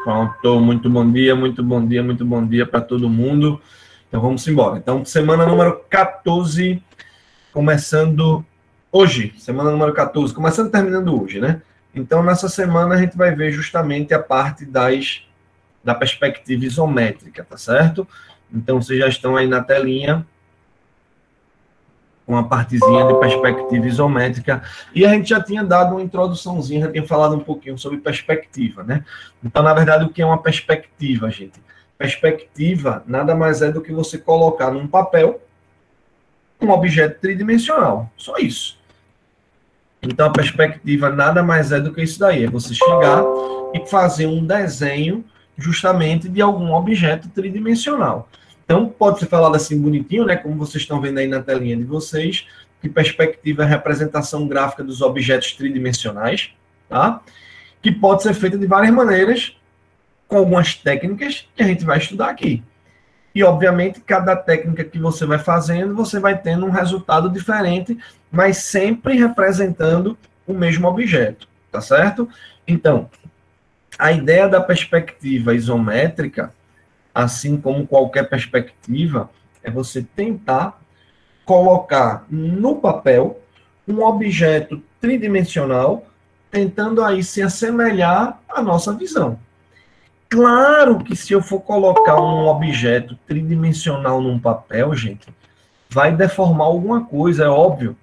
Pronto, muito bom dia, muito bom dia, muito bom dia para todo mundo. Então vamos embora. Então, semana número 14, começando hoje. Semana número 14, começando e terminando hoje, né? Então, nessa semana a gente vai ver justamente a parte da perspectiva isométrica, tá certo? Então, vocês já estão aí na telinha com a partezinha de perspectiva isométrica, e a gente já tinha dado uma introduçãozinha, já tinha falado um pouquinho sobre perspectiva, né? Então, na verdade, o que é uma perspectiva, gente? Perspectiva nada mais é do que você colocar num papel um objeto tridimensional, só isso. Então, a perspectiva nada mais é do que isso daí, é você chegar e fazer um desenho justamente de algum objeto tridimensional. Então, pode ser falado assim bonitinho, né? Como vocês estão vendo aí na telinha de vocês, que perspectiva é a representação gráfica dos objetos tridimensionais, tá? Que pode ser feita de várias maneiras, com algumas técnicas que a gente vai estudar aqui. E, obviamente, cada técnica que você vai fazendo, você vai tendo um resultado diferente, mas sempre representando o mesmo objeto, tá certo? Então, a ideia da perspectiva isométrica, assim como qualquer perspectiva, é você tentar colocar no papel um objeto tridimensional, tentando aí se assemelhar à nossa visão. Claro que se eu for colocar um objeto tridimensional num papel, gente, vai deformar alguma coisa, é óbvio.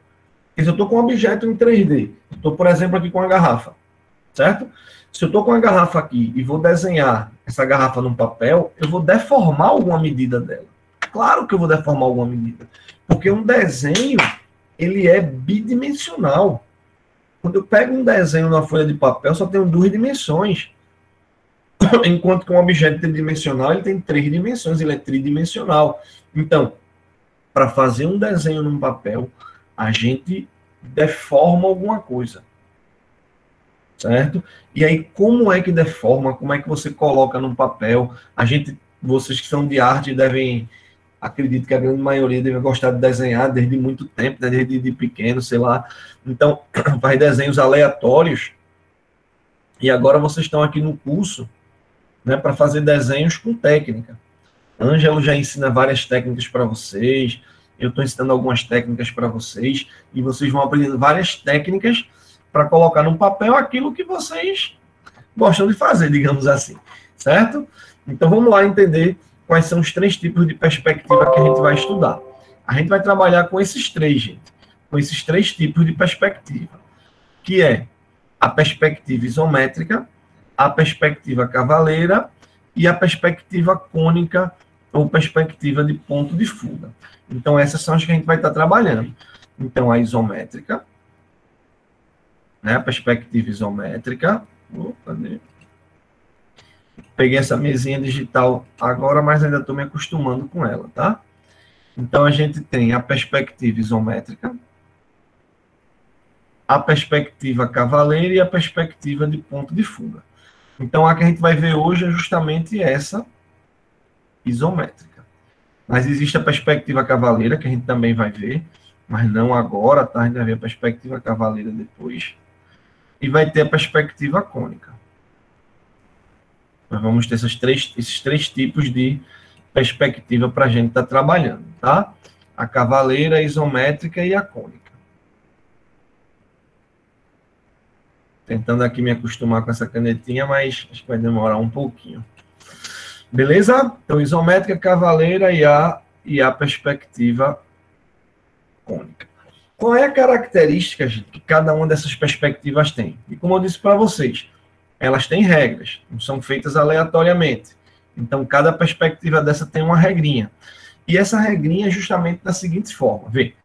Se eu estou com um objeto em 3D, estou, por exemplo, aqui com uma garrafa, certo? Se eu estou com uma garrafa aqui e vou desenhar essa garrafa num papel, eu vou deformar alguma medida dela. Claro que eu vou deformar alguma medida. Porque um desenho, ele é bidimensional. Quando eu pego um desenho numa folha de papel, só tem duas dimensões. Enquanto que um objeto tridimensional, ele tem 3 dimensões, ele é tridimensional. Então, para fazer um desenho num papel, a gente deforma alguma coisa. Certo? E aí, como é que deforma? Como é que você coloca num papel? Vocês que são de arte devem, acredito que a grande maioria deve gostar de desenhar desde muito tempo, né? Desde de pequeno, sei lá. Então, faz desenhos aleatórios. E agora vocês estão aqui no curso, né, para fazer desenhos com técnica. Ângelo já ensina várias técnicas para vocês. Eu estou ensinando algumas técnicas para vocês. E vocês vão aprendendo várias técnicas para colocar no papel aquilo que vocês gostam de fazer, digamos assim, certo? Então vamos lá entender quais são os 3 tipos de perspectiva que a gente vai estudar. A gente vai trabalhar com esses 3, gente, com esses 3 tipos de perspectiva, que é a perspectiva isométrica, a perspectiva cavaleira e a perspectiva cônica ou perspectiva de ponto de fuga. Então essas são as que a gente vai estar trabalhando. Então a isométrica, né, a perspectiva isométrica. Cadê? Peguei essa mesinha digital agora, mas ainda estou me acostumando com ela, tá? Então, a gente tem a perspectiva isométrica, a perspectiva cavaleira e a perspectiva de ponto de fuga. Então, a que a gente vai ver hoje é justamente essa isométrica. Mas existe a perspectiva cavaleira, que a gente também vai ver, mas não agora, tá? A gente vai ver a perspectiva cavaleira depois. E vai ter a perspectiva cônica. Nós vamos ter esses três tipos de perspectiva para a gente estar trabalhando, tá? A cavaleira, a isométrica e a cônica. Tentando aqui me acostumar com essa canetinha, mas acho que vai demorar um pouquinho. Beleza? Então, isométrica, cavaleira e a perspectiva cônica. Qual é a característica, gente, que cada uma dessas perspectivas tem? E como eu disse para vocês, elas têm regras, não são feitas aleatoriamente. Então, cada perspectiva dessa tem uma regrinha. E essa regrinha é justamente da seguinte forma. Vê,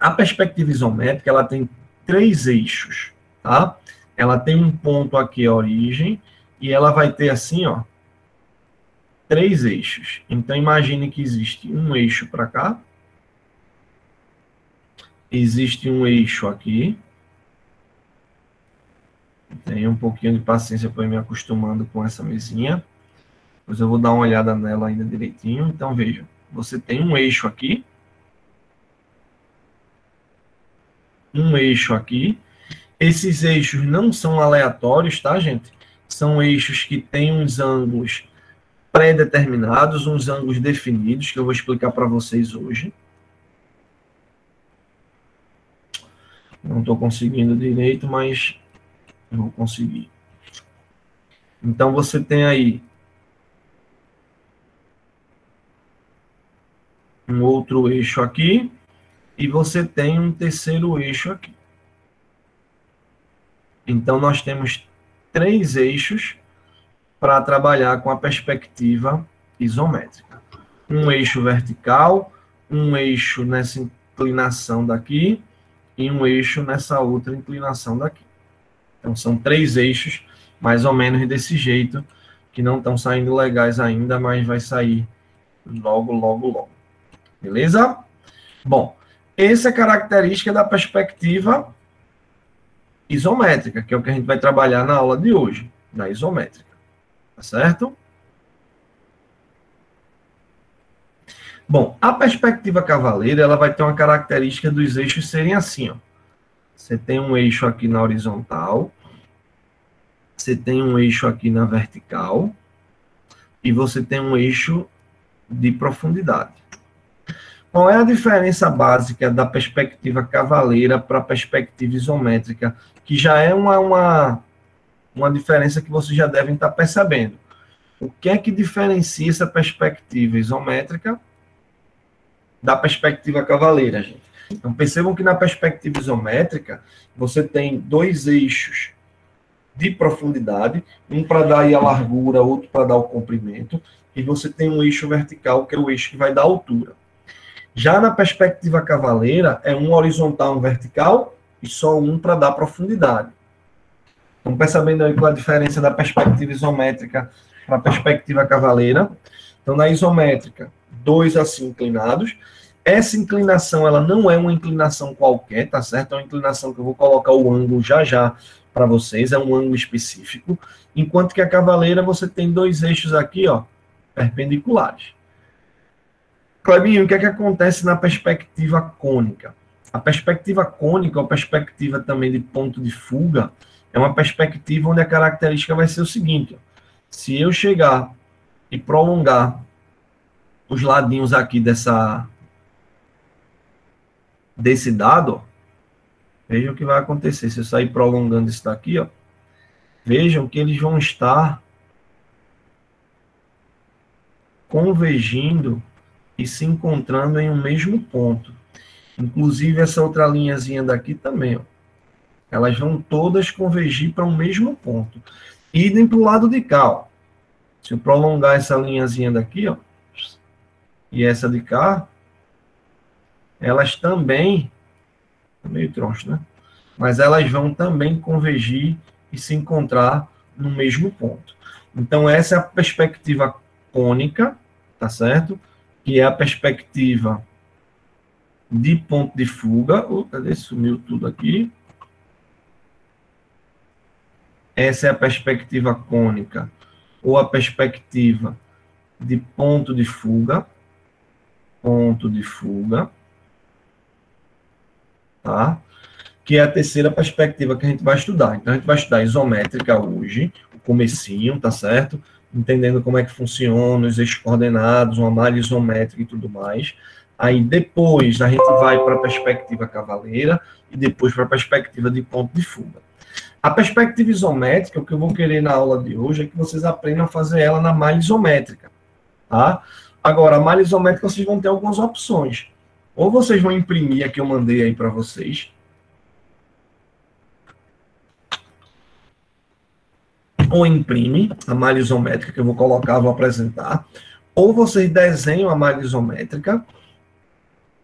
a perspectiva isométrica, ela tem 3 eixos, tá? Ela tem um ponto aqui, a origem, e ela vai ter assim, ó, 3 eixos. Então, imagine que existe um eixo para cá, existe um eixo aqui. Tenho um pouquinho de paciência para ir me acostumando com essa mesinha. Depois eu vou dar uma olhada nela ainda direitinho. Então, veja, você tem um eixo aqui. Um eixo aqui. Esses eixos não são aleatórios, tá, gente? são eixos que têm uns ângulos pré-determinados, uns ângulos definidos, que eu vou explicar para vocês hoje. Não estou conseguindo direito, mas eu vou conseguir. Então, você tem aí um outro eixo aqui, e você tem um terceiro eixo aqui. Então, nós temos 3 eixos para trabalhar com a perspectiva isométrica. Um eixo vertical, um eixo nessa inclinação daqui, e um eixo nessa outra inclinação daqui. Então, são 3 eixos, mais ou menos desse jeito, que não estão saindo legais ainda, mas vai sair logo, logo, logo. Beleza? Bom, essa é a característica da perspectiva isométrica, que é o que a gente vai trabalhar na aula de hoje, da isométrica. Tá certo? Bom, a perspectiva cavaleira, ela vai ter uma característica dos eixos serem assim, ó. Você tem um eixo aqui na horizontal, você tem um eixo aqui na vertical, e você tem um eixo de profundidade. Qual é a diferença básica da perspectiva cavaleira para a perspectiva isométrica, que já é uma diferença que vocês já devem estar percebendo? O que é que diferencia essa perspectiva isométrica da perspectiva cavaleira, gente? Então, percebam que na perspectiva isométrica, você tem 2 eixos de profundidade, um para dar aí a largura, outro para dar o comprimento, e você tem um eixo vertical, que é o eixo que vai dar a altura. Já na perspectiva cavaleira, é um horizontal e um vertical, e só um para dar profundidade. Estão percebendo aí qual é a diferença da perspectiva isométrica para a perspectiva cavaleira? Então, na isométrica, 2 assim inclinados. Essa inclinação, ela não é uma inclinação qualquer, tá certo? É uma inclinação que eu vou colocar o ângulo já para vocês, é um ângulo específico. Enquanto que a cavaleira, você tem 2 eixos aqui, ó, perpendiculares. Clebinho, o que é que acontece na perspectiva cônica? A perspectiva cônica, ou perspectiva também de ponto de fuga, é uma perspectiva onde a característica vai ser o seguinte: ó, se eu chegar e prolongar os ladinhos aqui desse dado, ó, vejam o que vai acontecer. Se eu sair prolongando isso daqui, ó, vejam que eles vão estar convergindo e se encontrando em um mesmo ponto. Inclusive, essa outra linhazinha daqui também, ó, elas vão todas convergir para um mesmo ponto. Idem para o lado de cá, ó. Se eu prolongar essa linhazinha daqui, ó, e essa de cá, elas também, meio troncho, né? Mas elas vão também convergir e se encontrar no mesmo ponto. Então, essa é a perspectiva cônica, tá certo? Que é a perspectiva de ponto de fuga. Cadê? Sumiu tudo aqui. Essa é a perspectiva cônica, ou a perspectiva de ponto de fuga. Ponto de fuga. Tá? Que é a terceira perspectiva que a gente vai estudar. Então, a gente vai estudar isométrica hoje, o comecinho, tá certo? Entendendo como é que funciona, os eixos coordenados, uma malha isométrica e tudo mais. Aí, depois, a gente vai para a perspectiva cavaleira e depois para a perspectiva de ponto de fuga. A perspectiva isométrica, o que eu vou querer na aula de hoje é que vocês aprendam a fazer ela na malha isométrica, tá? Agora, a malha isométrica, vocês vão ter algumas opções. Ou vocês vão imprimir a que eu mandei aí para vocês, ou imprime a malha isométrica que eu vou colocar, vou apresentar, ou vocês desenham a malha isométrica,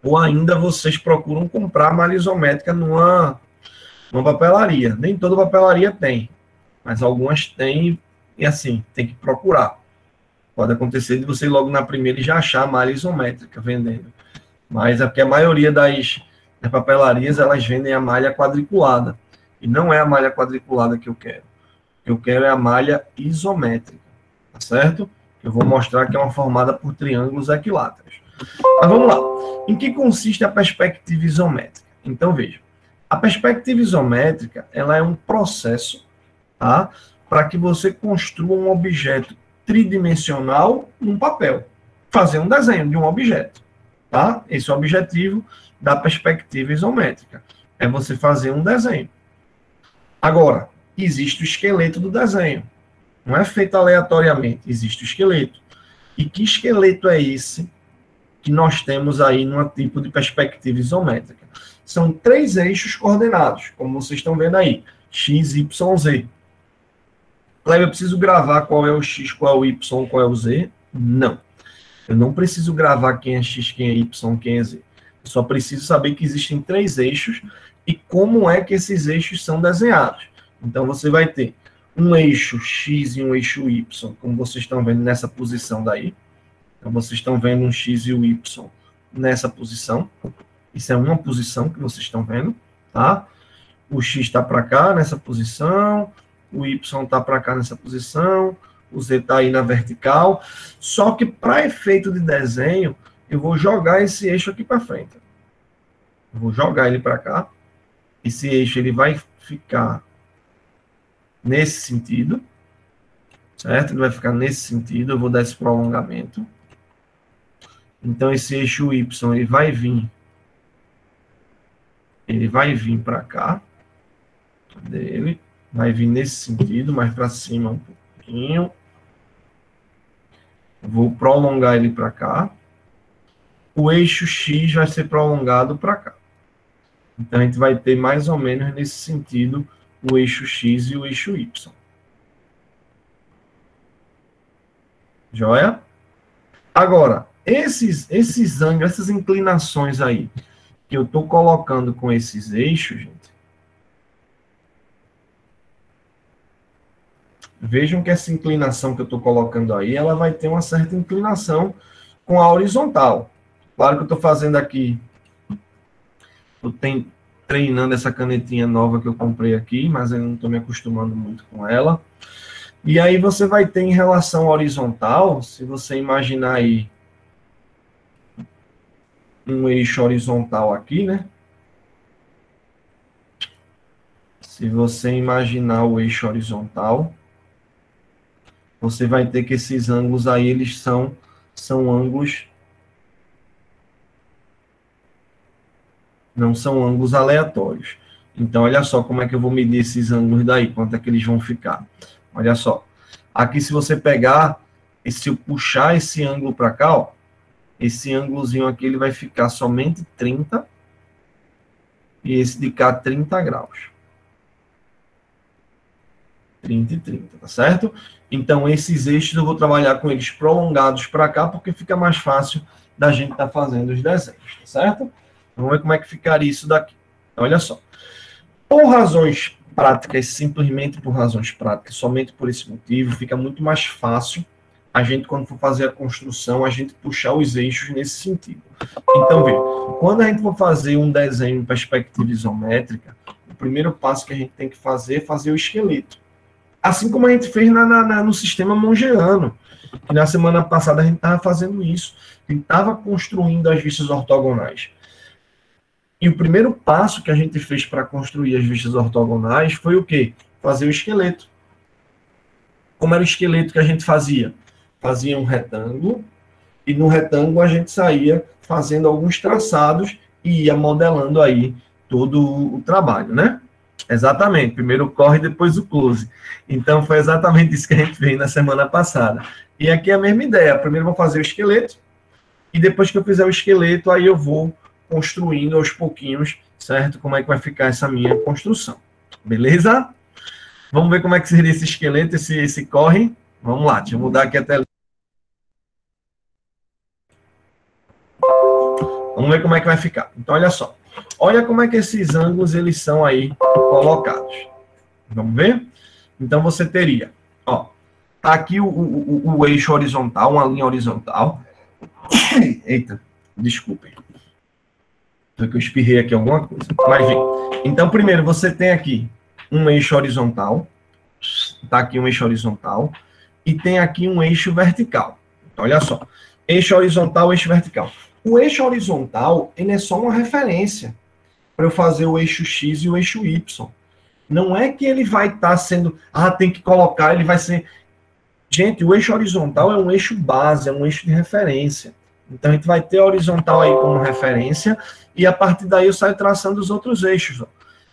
ou ainda vocês procuram comprar a malha isométrica numa papelaria. Nem toda papelaria tem, mas algumas têm, e assim, tem que procurar. Pode acontecer de você ir logo na primeira e já achar a malha isométrica vendendo. Mas é porque a maioria das papelarias, elas vendem a malha quadriculada. E não é a malha quadriculada que eu quero. O que eu quero é a malha isométrica, tá certo? Eu vou mostrar que é uma formada por triângulos equiláteros. Mas vamos lá. Em que consiste a perspectiva isométrica? Então, veja. A perspectiva isométrica, ela é um processo, tá? para que você construa um objeto tridimensional num papel. Fazer um desenho de um objeto, tá? Esse é o objetivo da perspectiva isométrica. É você fazer um desenho. Agora, existe o esqueleto do desenho. Não é feito aleatoriamente, existe o esqueleto. E que esqueleto é esse que nós temos aí num tipo de perspectiva isométrica? São 3 eixos coordenados, como vocês estão vendo aí, x, y, z. Cleber, eu preciso gravar qual é o x, qual é o y, qual é o z? Não. Eu não preciso gravar quem é x, quem é y, quem é z. Eu só preciso saber que existem 3 eixos e como é que esses eixos são desenhados. Então, você vai ter um eixo x e um eixo y, como vocês estão vendo nessa posição daí. Então, vocês estão vendo um x e o y nessa posição. Isso é uma posição que vocês estão vendo, tá? O x está para cá, nessa posição. O y está para cá, nessa posição. O z está aí na vertical. Só que, para efeito de desenho, eu vou jogar esse eixo aqui para frente. Eu vou jogar ele para cá. Esse eixo ele vai ficar nesse sentido, certo? Ele vai ficar nesse sentido. Eu vou dar esse prolongamento. Então, esse eixo y, ele vai vir para cá. Dele. Vai vir nesse sentido, mais para cima um pouquinho. Vou prolongar ele para cá. O eixo x vai ser prolongado para cá. Então, a gente vai ter mais ou menos nesse sentido o eixo x e o eixo y. Joia? Agora, esses ângulos, essas inclinações aí, que eu estou colocando com esses eixos, gente, vejam que essa inclinação que eu estou colocando aí, ela vai ter uma certa inclinação com a horizontal. Claro que eu estou fazendo aqui, eu tenho treinando essa canetinha nova que eu comprei aqui, mas eu não estou me acostumando muito com ela. E aí você vai ter em relação horizontal, se você imaginar aí um eixo horizontal aqui, né? Se você imaginar o eixo horizontal, você vai ter que esses ângulos aí, eles são ângulos, não são ângulos aleatórios. Então, olha só como é que eu vou medir esses ângulos daí, quanto é que eles vão ficar. Olha só. Aqui, se você pegar, se eu puxar esse ângulo para cá, ó, esse ângulozinho aqui, ele vai ficar somente 30, e esse de cá, 30 graus. 30 e 30, tá certo? Então, esses eixos eu vou trabalhar com eles prolongados para cá, porque fica mais fácil da gente estar fazendo os desenhos, tá certo? Vamos ver como é que ficaria isso daqui. Então, olha só. Por razões práticas, simplesmente por razões práticas, somente por esse motivo, fica muito mais fácil a gente, quando for fazer a construção, a gente puxar os eixos nesse sentido. Então, vê, quando a gente for fazer um desenho em perspectiva isométrica, o primeiro passo que a gente tem que fazer é fazer o esqueleto. Assim como a gente fez no sistema mongeano, que na semana passada a gente estava fazendo isso, a gente estava construindo as vistas ortogonais. E o primeiro passo que a gente fez para construir as vistas ortogonais foi o quê? Fazer o esqueleto. Como era o esqueleto que a gente fazia? Fazia um retângulo, e no retângulo a gente saía fazendo alguns traçados e ia modelando aí todo o trabalho, né? Exatamente, primeiro o corre, depois o close. Então, foi exatamente isso que a gente fez na semana passada. E aqui é a mesma ideia, primeiro eu vou fazer o esqueleto, e depois que eu fizer o esqueleto, aí eu vou construindo aos pouquinhos, certo? Como é que vai ficar essa minha construção. Beleza? Vamos ver como é que seria esse esqueleto, esse corre. Vamos lá, deixa eu mudar aqui a tela. Vamos ver como é que vai ficar. Então, olha só. Olha como é que esses ângulos, eles são aí colocados. Vamos ver? Então, você teria, ó, tá aqui o eixo horizontal, uma linha horizontal. Eita, desculpem. Foi que eu espirrei aqui alguma coisa. Mas, vem. Então, primeiro, você tem aqui um eixo horizontal. Tá aqui um eixo horizontal. E tem aqui um eixo vertical. Então, olha só. Eixo horizontal, eixo vertical. O eixo horizontal, ele é só uma referência para eu fazer o eixo X e o eixo Y. Não é que ele vai estar sendo, tem que colocar, ele vai ser... Gente, o eixo horizontal é um eixo base, é um eixo de referência. Então, a gente vai ter a horizontal aí como referência, e a partir daí eu saio traçando os outros eixos. Ó.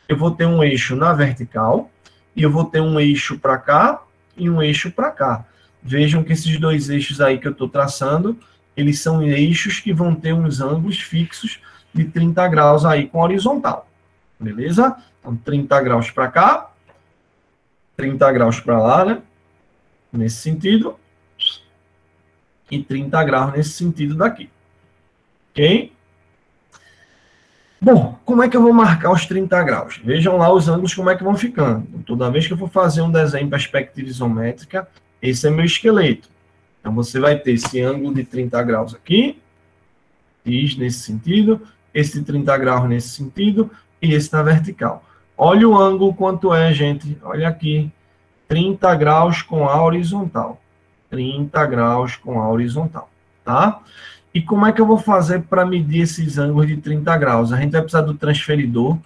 Eu vou ter um eixo na vertical, e eu vou ter um eixo para cá, e um eixo para cá. Vejam que esses dois eixos aí que eu estou traçando, eles são eixos que vão ter uns ângulos fixos de 30 graus aí com horizontal. Beleza? Então, 30 graus para cá, 30 graus para lá, né? Nesse sentido, e 30 graus nesse sentido daqui. Ok? Bom, como é que eu vou marcar os 30 graus? Vejam lá os ângulos como é que vão ficando. Então, toda vez que eu for fazer um desenho em perspectiva isométrica, esse é meu esqueleto. Então, você vai ter esse ângulo de 30 graus aqui, nesse sentido, esse de 30 graus nesse sentido, e esse na vertical. Olha o ângulo quanto é, gente. Olha aqui. 30 graus com a horizontal. 30 graus com a horizontal. Tá? E como é que eu vou fazer para medir esses ângulos de 30 graus? A gente vai precisar do transferidor.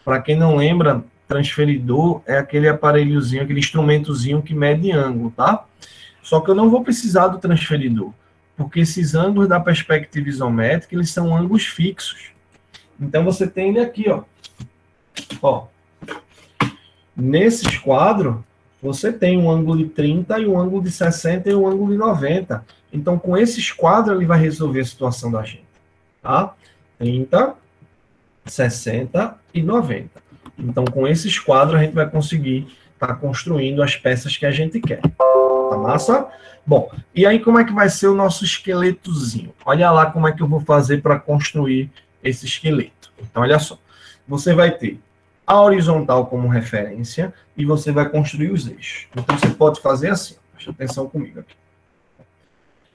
Para quem não lembra, transferidor é aquele aparelhozinho, aquele instrumentozinho que mede ângulo, tá? Só que eu não vou precisar do transferidor, porque esses ângulos da perspectiva isométrica, eles são ângulos fixos. Então, você tem ele aqui, ó. Nesses quadros, você tem um ângulo de 30 e um ângulo de 60 e um ângulo de 90. Então, com esses quadros, ele vai resolver a situação da gente. Tá? 30, 60 e 90. Então, com esses quadros, a gente vai conseguir estar construindo as peças que a gente quer. Tá massa? Bom, e aí como é que vai ser o nosso esqueletozinho? Olha lá como é que eu vou fazer para construir esse esqueleto. Então, olha só. Você vai ter a horizontal como referência e você vai construir os eixos. Então, você pode fazer assim. Preste atenção comigo aqui.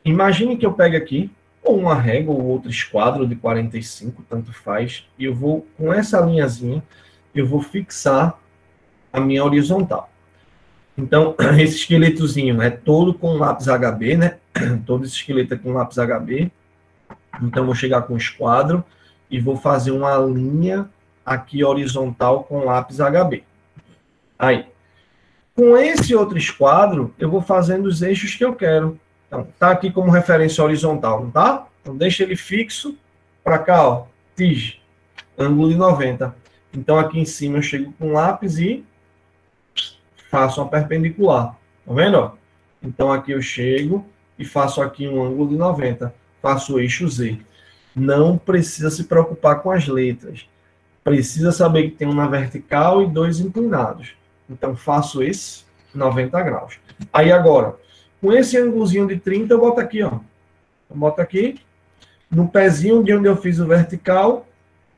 Imagine que eu pegue aqui, ou uma régua, ou outro esquadro de 45, tanto faz, e eu vou, com essa linhazinha, eu vou fixar a minha horizontal. Então, esse esqueletozinho é todo com lápis HB, né? Todo esse esqueleto é com lápis HB. Então, eu vou chegar com o esquadro e vou fazer uma linha aqui horizontal com lápis HB. Aí, com esse outro esquadro, eu vou fazendo os eixos que eu quero. Então, tá aqui como referência horizontal, não tá? Então, deixa ele fixo para cá, ó, tige, ângulo de 90. Então, aqui em cima eu chego com lápis e faço uma perpendicular. Tá vendo? Ó? Então, aqui eu chego e faço aqui um ângulo de 90. Faço o eixo Z. Não precisa se preocupar com as letras. Precisa saber que tem um na vertical e dois inclinados. Então, faço esse 90 graus. Aí, agora, com esse ângulozinho de 30, eu boto aqui, ó. Eu boto aqui. No pezinho de onde eu fiz o vertical,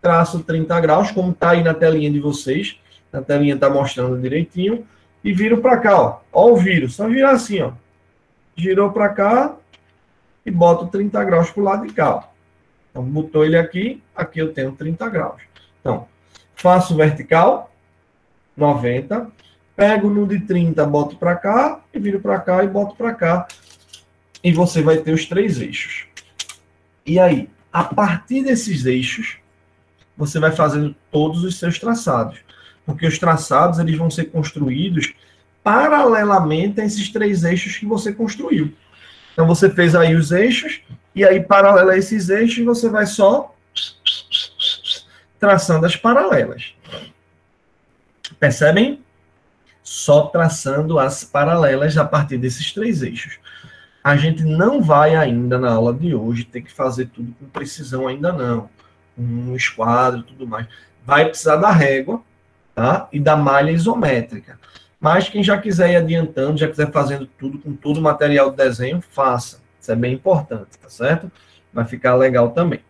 traço 30 graus, como está aí na telinha de vocês. Na telinha está mostrando direitinho. E viro para cá, ó. Ó o viro. Só virar assim, ó. Girou para cá e boto 30 graus para o lado de cá, ó. Então, botou ele aqui. Aqui eu tenho 30 graus. Então, faço vertical, 90. Pego no de 30, boto para cá, e viro para cá e boto para cá. E você vai ter os três eixos. E aí, a partir desses eixos, você vai fazendo todos os seus traçados. Porque os traçados eles vão ser construídos paralelamente a esses três eixos que você construiu. Então, você fez aí os eixos, e aí, paralelo a esses eixos, você vai só traçando as paralelas. Percebem? Só traçando as paralelas a partir desses três eixos. A gente não vai ainda, na aula de hoje, ter que fazer tudo com precisão ainda não. Um esquadro e tudo mais. Vai precisar da régua, tá? E da malha isométrica. Mas quem já quiser ir adiantando, já quiser fazendo tudo com todo o material de desenho, faça. Isso é bem importante, tá certo? Vai ficar legal também.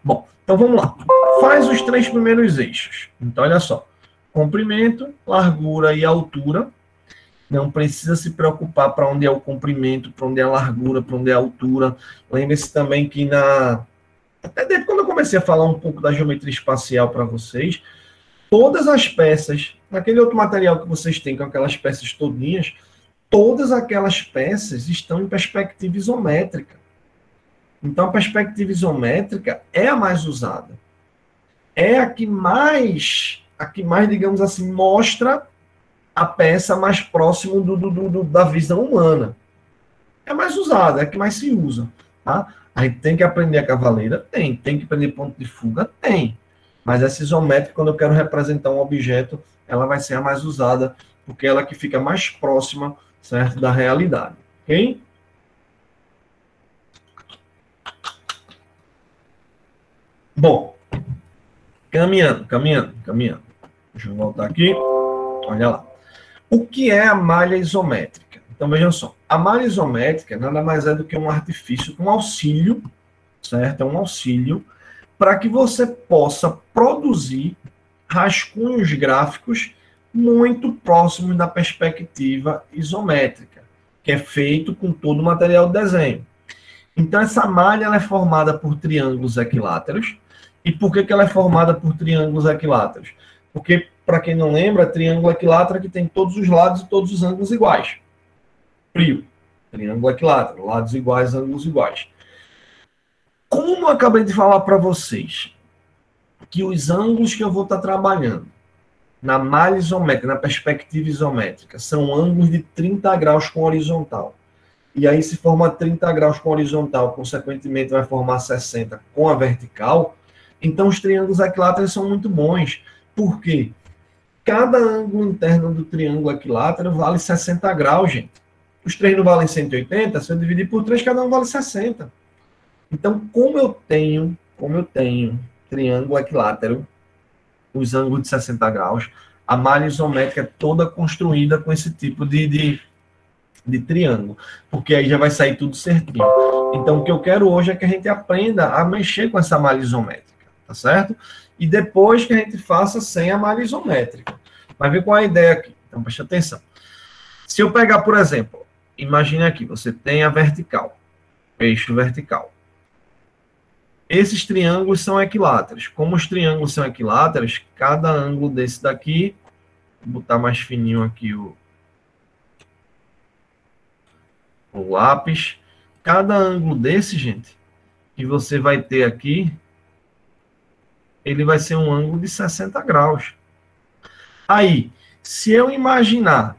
Bom, então vamos lá. Faz os três primeiros eixos. Então, olha só. Comprimento, largura e altura. Não precisa se preocupar para onde é o comprimento, para onde é a largura, para onde é a altura. Lembre-se também que até desde quando eu comecei a falar um pouco da geometria espacial para vocês, todas as peças, naquele outro material que vocês têm com aquelas peças todinhas, todas aquelas peças estão em perspectiva isométrica. Então, a perspectiva isométrica é a mais usada. É a que mais a que mais, digamos assim, mostra a peça mais próximo da visão humana. É mais usada, é a que mais se usa. Tá? A gente tem que aprender a cavaleira? Tem que aprender ponto de fuga? Tem. Mas essa isométrica, quando eu quero representar um objeto, ela vai ser a mais usada, porque ela que fica mais próxima, certo, da realidade. Ok? Bom, caminhando. Deixa eu voltar aqui. Olha lá. O que é a malha isométrica? Então, vejam só. A malha isométrica nada mais é do que um artifício, um auxílio, certo? É um auxílio para que você possa produzir rascunhos gráficos muito próximos da perspectiva isométrica, que é feito com todo o material de desenho. Então, essa malha ela é formada por triângulos equiláteros. E por que ela é formada por triângulos equiláteros? Porque, para quem não lembra, triângulo equilátero é que tem todos os lados e todos os ângulos iguais. Frio. Triângulo equilátero, lados iguais, ângulos iguais. Como eu acabei de falar para vocês, que os ângulos que eu vou estar trabalhando na malha isométrica, na perspectiva isométrica, são ângulos de 30 graus com horizontal. E aí, se forma 30 graus com horizontal, consequentemente vai formar 60 com a vertical. Então, os triângulos equiláteros são muito bons. Por quê? Cada ângulo interno do triângulo equilátero vale 60 graus, gente. Os três não valem 180, se eu dividir por 3, cada um vale 60. Então, como eu tenho triângulo equilátero, os ângulos de 60 graus, a malha isométrica é toda construída com esse tipo de triângulo, porque aí já vai sair tudo certinho. Então, o que eu quero hoje é que a gente aprenda a mexer com essa malha isométrica, tá certo? E depois que a gente faça sem a malha isométrica. Vai ver qual é a ideia aqui. Então, preste atenção. Se eu pegar, por exemplo, imagine aqui, você tem a vertical, eixo vertical. Esses triângulos são equiláteros. Como os triângulos são equiláteros, cada ângulo desse daqui, vou botar mais fininho aqui o lápis, cada ângulo desse, gente, que você vai ter aqui, ele vai ser um ângulo de 60 graus. Aí, se eu imaginar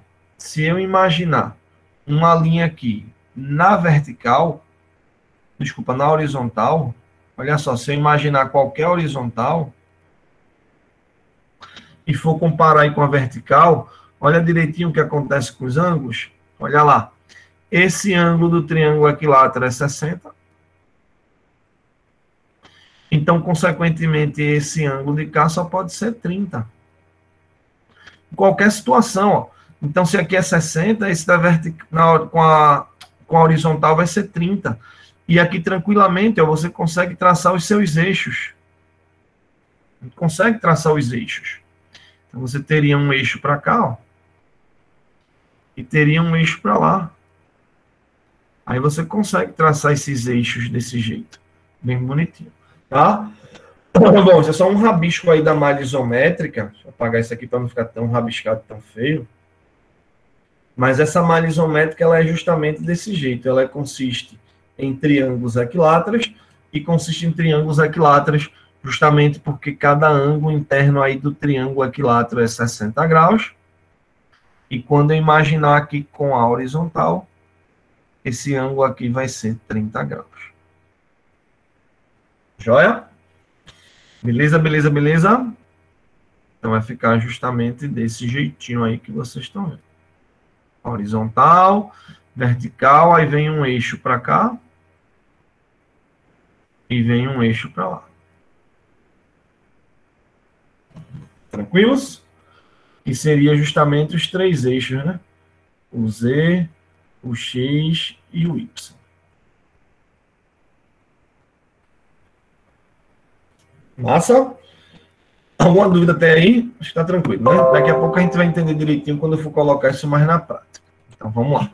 uma linha aqui na vertical, desculpa, na horizontal, olha só, se eu imaginar qualquer horizontal e for comparar aí com a vertical, olha direitinho o que acontece com os ângulos, olha lá. Esse ângulo do triângulo equilátero é 60. Então, consequentemente, esse ângulo de cá só pode ser 30. Em qualquer situação, ó. Então, se aqui é 60, esse da com a horizontal vai ser 30. E aqui, tranquilamente, ó, você consegue traçar os seus eixos. Consegue traçar os eixos. Então, você teria um eixo para cá, ó. E teria um eixo para lá. Aí você consegue traçar esses eixos desse jeito. Bem bonitinho. Tá? Bom, isso é só um rabisco aí da malha isométrica. Deixa eu apagar isso aqui para não ficar tão rabiscado, tão feio. Mas essa malha isométrica, ela é justamente desse jeito. Ela consiste em triângulos equiláteros e consiste em triângulos equiláteros justamente porque cada ângulo interno aí do triângulo equilátero é 60 graus. E quando eu imaginar aqui com a horizontal, esse ângulo aqui vai ser 30 graus. Joia? Beleza, beleza, beleza? Então vai ficar justamente desse jeitinho aí que vocês estão vendo. Horizontal, vertical, aí vem um eixo para cá. E vem um eixo para lá. Tranquilos? Que seria justamente os três eixos, né? O Z, o X e o Y. Massa? Alguma dúvida até aí? Acho que está tranquilo, né? Daqui a pouco a gente vai entender direitinho quando eu for colocar isso mais na prática. Então, vamos lá.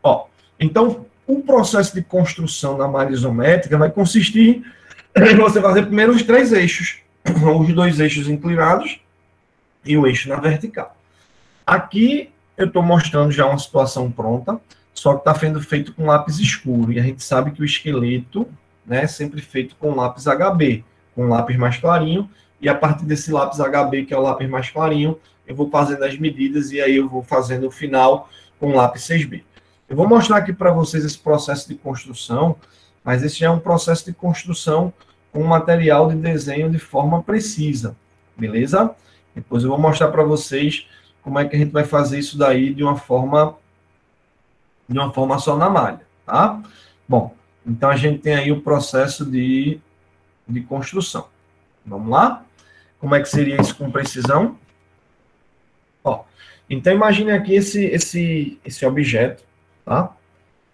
Ó, então, o processo de construção da malha isométrica vai consistir em você fazer primeiro os três eixos. Os dois eixos inclinados e o eixo na vertical. Aqui eu estou mostrando já uma situação pronta, só que está sendo feito com lápis escuro. E a gente sabe que o esqueleto, né, é sempre feito com lápis HB, com lápis mais clarinho, e a partir desse lápis HB, que é o lápis mais clarinho, eu vou fazendo as medidas e aí eu vou fazendo o final com o lápis 6B. Eu vou mostrar aqui para vocês esse processo de construção, mas esse já é um processo de construção com material de desenho de forma precisa, beleza? Depois eu vou mostrar para vocês como é que a gente vai fazer isso daí de uma forma só na malha, tá? Bom, então a gente tem aí o processo de construção. Vamos lá? Como é que seria isso com precisão? Ó, então imagine aqui esse objeto, tá?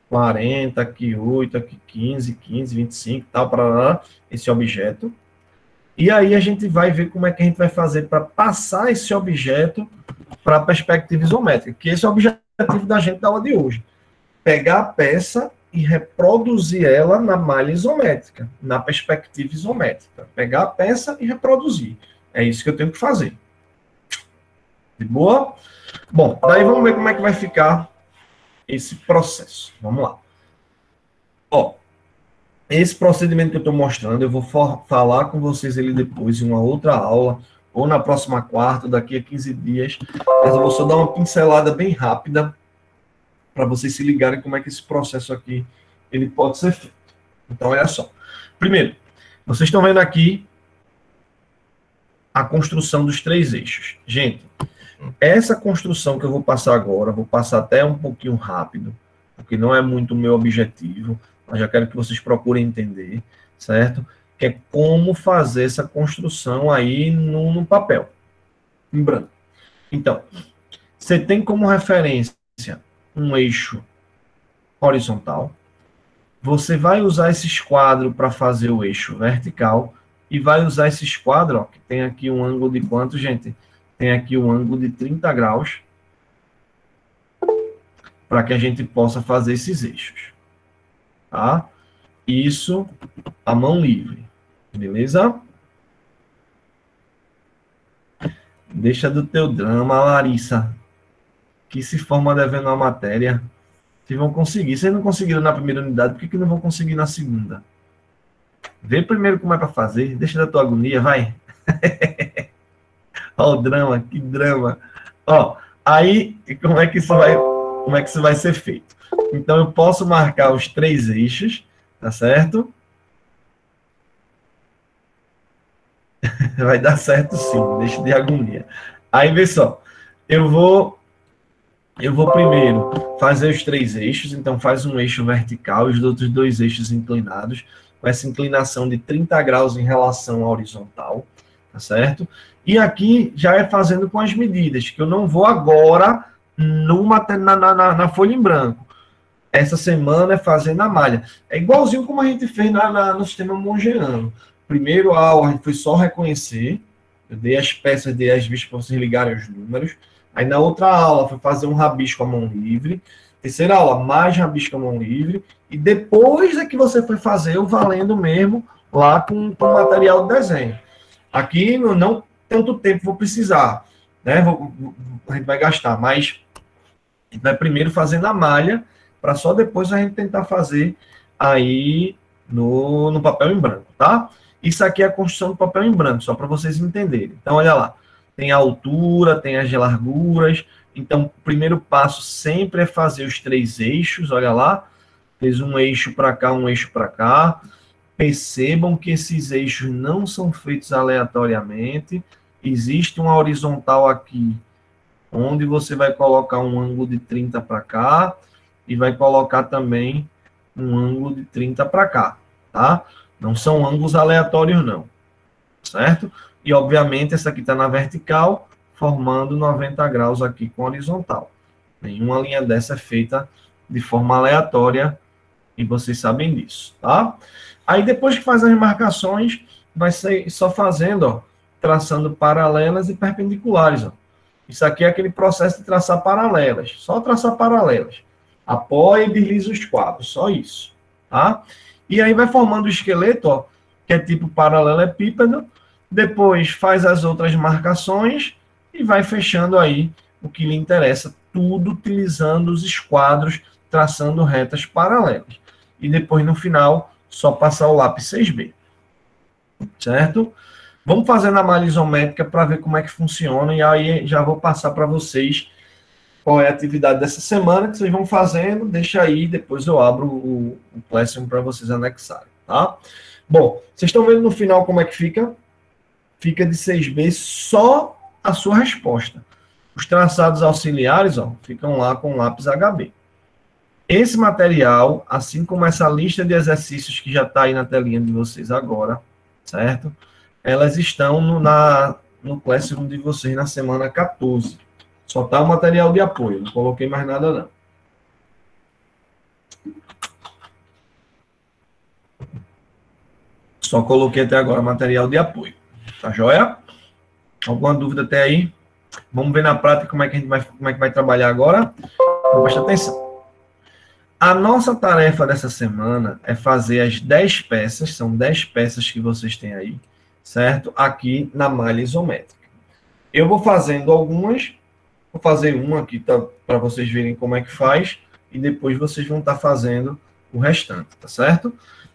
40, aqui 8, aqui 15, 15, 25, tal, para esse objeto. E aí a gente vai ver como é que a gente vai fazer para passar esse objeto para a perspectiva isométrica, que esse é o objetivo da gente da aula de hoje. Pegar a peça e reproduzir ela na malha isométrica, na perspectiva isométrica. Pegar a peça e reproduzir. É isso que eu tenho que fazer. De boa? Bom, daí vamos ver como é que vai ficar esse processo. Vamos lá. Ó, esse procedimento que eu estou mostrando, eu vou falar com vocês ele depois em uma outra aula, ou na próxima quarta, daqui a 15 dias. Mas eu vou só dar uma pincelada bem rápida para vocês se ligarem como é que esse processo aqui ele pode ser feito. Então, olha só. Primeiro, vocês estão vendo aqui a construção dos 3 eixos. Gente, essa construção que eu vou passar agora, vou passar até um pouquinho rápido, porque não é muito o meu objetivo, mas já quero que vocês procurem entender, certo? Que é como fazer essa construção aí no papel, em branco. Então, você tem como referência um eixo horizontal, você vai usar esse esquadro para fazer o eixo vertical, e vai usar esse esquadro, ó, que tem aqui um ângulo de quanto, gente? Tem aqui um ângulo de 30 graus, para que a gente possa fazer esses eixos. Tá? Isso a mão livre. Beleza? Deixa do teu drama, Larissa. Que se forma devendo a matéria. Vocês vão conseguir. Vocês não conseguiram na primeira unidade, por que não vão conseguir na segunda? Vê primeiro como é para fazer. Deixa da tua agonia, vai. Ó o drama, que drama. Ó, aí, como é que isso vai ser feito? Então, eu posso marcar os 3 eixos, tá certo? Vai dar certo sim, deixa de agonia. Aí, vê só, eu vou primeiro fazer os 3 eixos, então faz um eixo vertical e os outros 2 eixos inclinados, com essa inclinação de 30 graus em relação à horizontal, tá certo? E aqui já é fazendo com as medidas, que eu não vou agora na folha em branco. Essa semana é fazendo a malha. É igualzinho como a gente fez no sistema mongeano. Primeiro a aula a gente foi só reconhecer, eu dei as peças, dei as vistas para vocês ligarem os números. Aí na outra aula foi fazer um rabisco à mão livre. Terceira aula, mais rabisco à mão livre. E depois é que você foi fazer o valendo mesmo, lá com material de desenho. Aqui não tanto tempo vou precisar, né? A gente vai gastar, mas a gente vai primeiro fazendo a malha, para só depois a gente tentar fazer aí no papel em branco, tá? Isso aqui é a construção do papel em branco, só para vocês entenderem. Então, olha lá, tem a altura, tem as larguras. Então, o primeiro passo sempre é fazer os 3 eixos, olha lá. Fez um eixo para cá, um eixo para cá. Percebam que esses eixos não são feitos aleatoriamente. Existe uma horizontal aqui, onde você vai colocar um ângulo de 30 para cá e vai colocar também um ângulo de 30 para cá, tá? Não são ângulos aleatórios, não, certo? E, obviamente, essa aqui está na vertical, formando 90 graus aqui com horizontal. Nenhuma linha dessa é feita de forma aleatória e vocês sabem disso, tá? Aí, depois que faz as marcações, vai ser só fazendo, ó, traçando paralelas e perpendiculares, ó. Isso aqui é aquele processo de traçar paralelas, só traçar paralelas. Apoia e desliza os quadros, só isso, tá? E aí vai formando o esqueleto, ó, que é tipo paralelepípedo, depois faz as outras marcações e vai fechando aí o que lhe interessa, tudo utilizando os esquadros, traçando retas paralelas. E depois, no final, só passar o lápis 6B, certo? Vamos fazer na malha isométrica para ver como é que funciona, e aí já vou passar para vocês qual é a atividade dessa semana, que vocês vão fazendo, deixa aí, depois eu abro o Classroom para vocês anexarem, tá? Bom, vocês estão vendo no final como é que fica? Fica de 6B só a sua resposta. Os traçados auxiliares, ó, ficam lá com lápis HB. Esse material, assim como essa lista de exercícios que já está aí na telinha de vocês agora, certo? Elas estão no Classroom de vocês na semana 14. Só está o material de apoio, não coloquei mais nada não. Só coloquei até agora material de apoio. Tá joia? Alguma dúvida até aí? Vamos ver na prática como é que vai trabalhar agora? Então, presta atenção. A nossa tarefa dessa semana é fazer as 10 peças, são 10 peças que vocês têm aí, certo? Aqui na malha isométrica. Eu vou fazendo algumas, vou fazer uma aqui para vocês verem como é que faz, e depois vocês vão estar fazendo o restante, tá certo?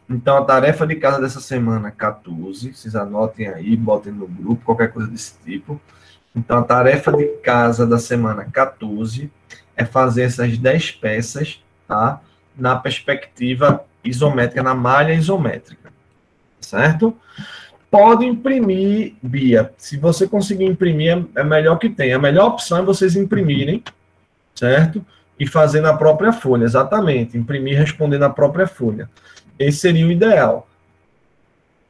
Então, a tarefa de casa dessa semana, 14, vocês anotem aí, botem no grupo, qualquer coisa desse tipo. Então, a tarefa de casa da semana 14 é fazer essas 10 peças, tá? Na perspectiva isométrica, na malha isométrica, certo? Pode imprimir, Bia. Se você conseguir imprimir, é melhor que tenha. A melhor opção é vocês imprimirem, certo? E fazer na própria folha, exatamente. Imprimir e responder na própria folha. Esse seria o ideal.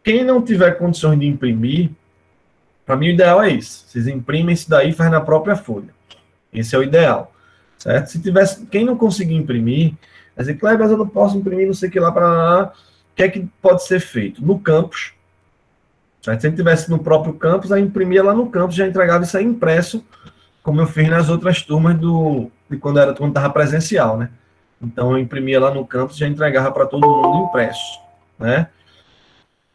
Quem não tiver condições de imprimir, para mim o ideal é isso. Vocês imprimem isso daí e faz na própria folha. Esse é o ideal, certo? Se tivesse, quem não conseguir imprimir, vai dizer, Kleber, mas eu não posso imprimir, não sei o que lá, para lá. O que é que pode ser feito? No campus, certo? Se ele tivesse no próprio campus, aí imprimia lá no campus, já entregava isso aí impresso, como eu fiz nas outras turmas de quando estava presencial, né? Então, eu imprimia lá no campus e já entregava para todo mundo impresso, né?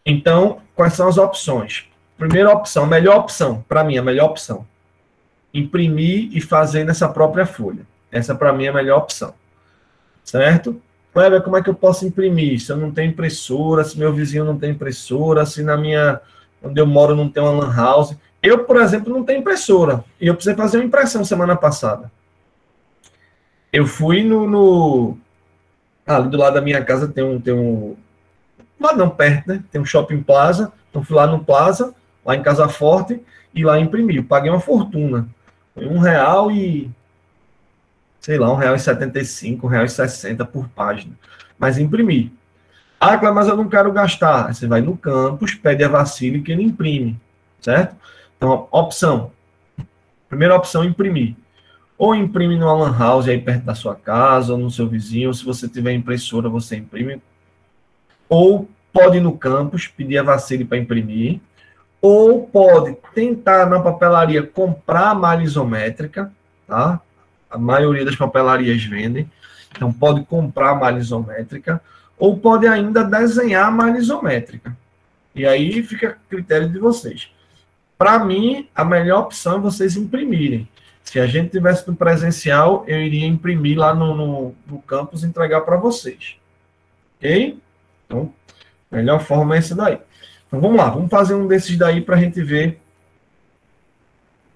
Então, quais são as opções? Primeira opção, melhor opção, para mim, a melhor opção. Imprimir e fazer nessa própria folha. Essa, para mim, é a melhor opção. Certo? Kleber, como é que eu posso imprimir? Se eu não tenho impressora, se meu vizinho não tem impressora, se onde eu moro não tem uma lan house. Eu, por exemplo, não tenho impressora. E eu precisei fazer uma impressão semana passada. Eu fui ali do lado da minha casa tem um lá não perto, né? Tem um shopping plaza. Então fui lá no plaza, lá em Casa Forte, e lá imprimi. Eu paguei uma fortuna. Foi R$1 e sei lá, R$1,75, R$1,60 por página. Mas imprimi. Ah, Cláudio, mas eu não quero gastar. Aí você vai no campus, pede a Vacile que ele imprime, certo? Então, opção. Primeira opção, imprimir. Ou imprime numa lan house aí perto da sua casa, ou no seu vizinho, ou se você tiver impressora, você imprime. Ou pode ir no campus, pedir a Vacile para imprimir. Ou pode tentar na papelaria comprar a malha isométrica, tá? A maioria das papelarias vendem. Então, pode comprar a malha isométrica, ou pode ainda desenhar a malha isométrica. E aí fica a critério de vocês. Para mim, a melhor opção é vocês imprimirem. Se a gente tivesse no presencial, eu iria imprimir lá no campus e entregar para vocês. Ok? Então, a melhor forma é esse daí. Então, vamos lá. Vamos fazer um desses daí para a gente ver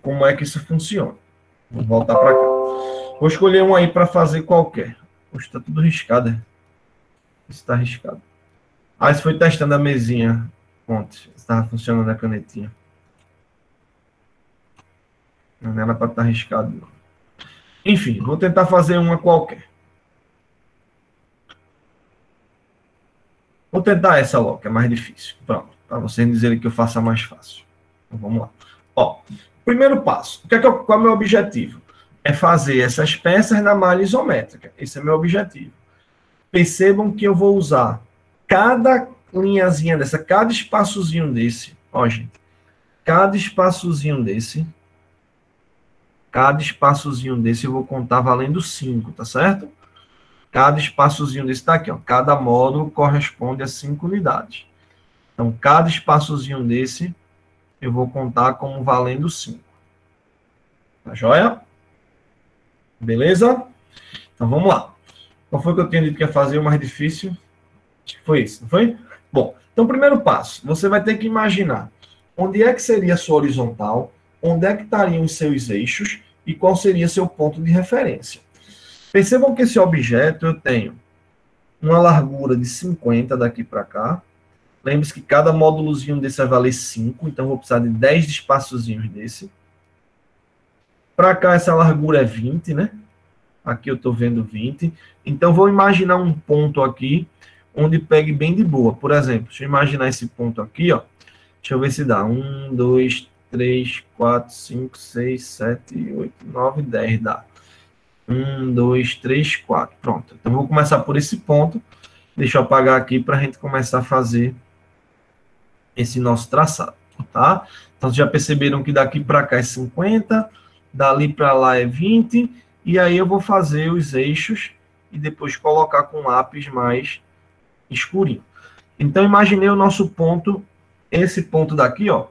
como é que isso funciona. Vamos voltar para cá. Vou escolher um aí para fazer qualquer. Poxa, está tudo riscado. Isso está riscado. Ah, isso foi testando a mesinha ontem. Estava funcionando a canetinha. Não era para estar riscado, não. Enfim, vou tentar fazer uma qualquer. Vou tentar essa logo, que é mais difícil. Pronto, para vocês dizerem que eu faça mais fácil. Então, vamos lá. Ó, primeiro passo. Qual é o meu objetivo? É fazer essas peças na malha isométrica. Esse é meu objetivo. Percebam que eu vou usar cada linhazinha dessa, cada espaçozinho desse. Ó, gente. Cada espaçozinho desse eu vou contar valendo 5, tá certo? Cada espaçozinho desse tá aqui, ó. Cada módulo corresponde a 5 unidades. Então, cada espaçozinho desse eu vou contar como valendo 5. Tá joia? Beleza? Então, vamos lá. Qual foi que eu tinha dito que ia fazer o mais difícil? Acho que foi isso, não foi? Bom, então, primeiro passo. Você vai ter que imaginar onde é que seria a sua horizontal, onde é que estariam os seus eixos e qual seria seu ponto de referência. Percebam que esse objeto eu tenho uma largura de 50 daqui para cá. Lembre-se que cada módulozinho desse vai valer 5, então eu vou precisar de 10 espaçozinhos desse. Para cá essa largura é 20, né? Aqui eu estou vendo 20. Então vou imaginar um ponto aqui onde pegue bem de boa. Por exemplo, deixa eu imaginar esse ponto aqui, ó. Deixa eu ver se dá. 1, 2, 3, 4, 5, 6, 7, 8, 9, 10. Dá. 1, 2, 3, 4. Pronto. Então vou começar por esse ponto. Deixa eu apagar aqui para a gente começar a fazer esse nosso traçado, tá? Então, vocês já perceberam que daqui para cá é 50, dali para lá é 20, e aí eu vou fazer os eixos e depois colocar com lápis mais escurinho. Então, imaginei o nosso ponto, esse ponto daqui, ó,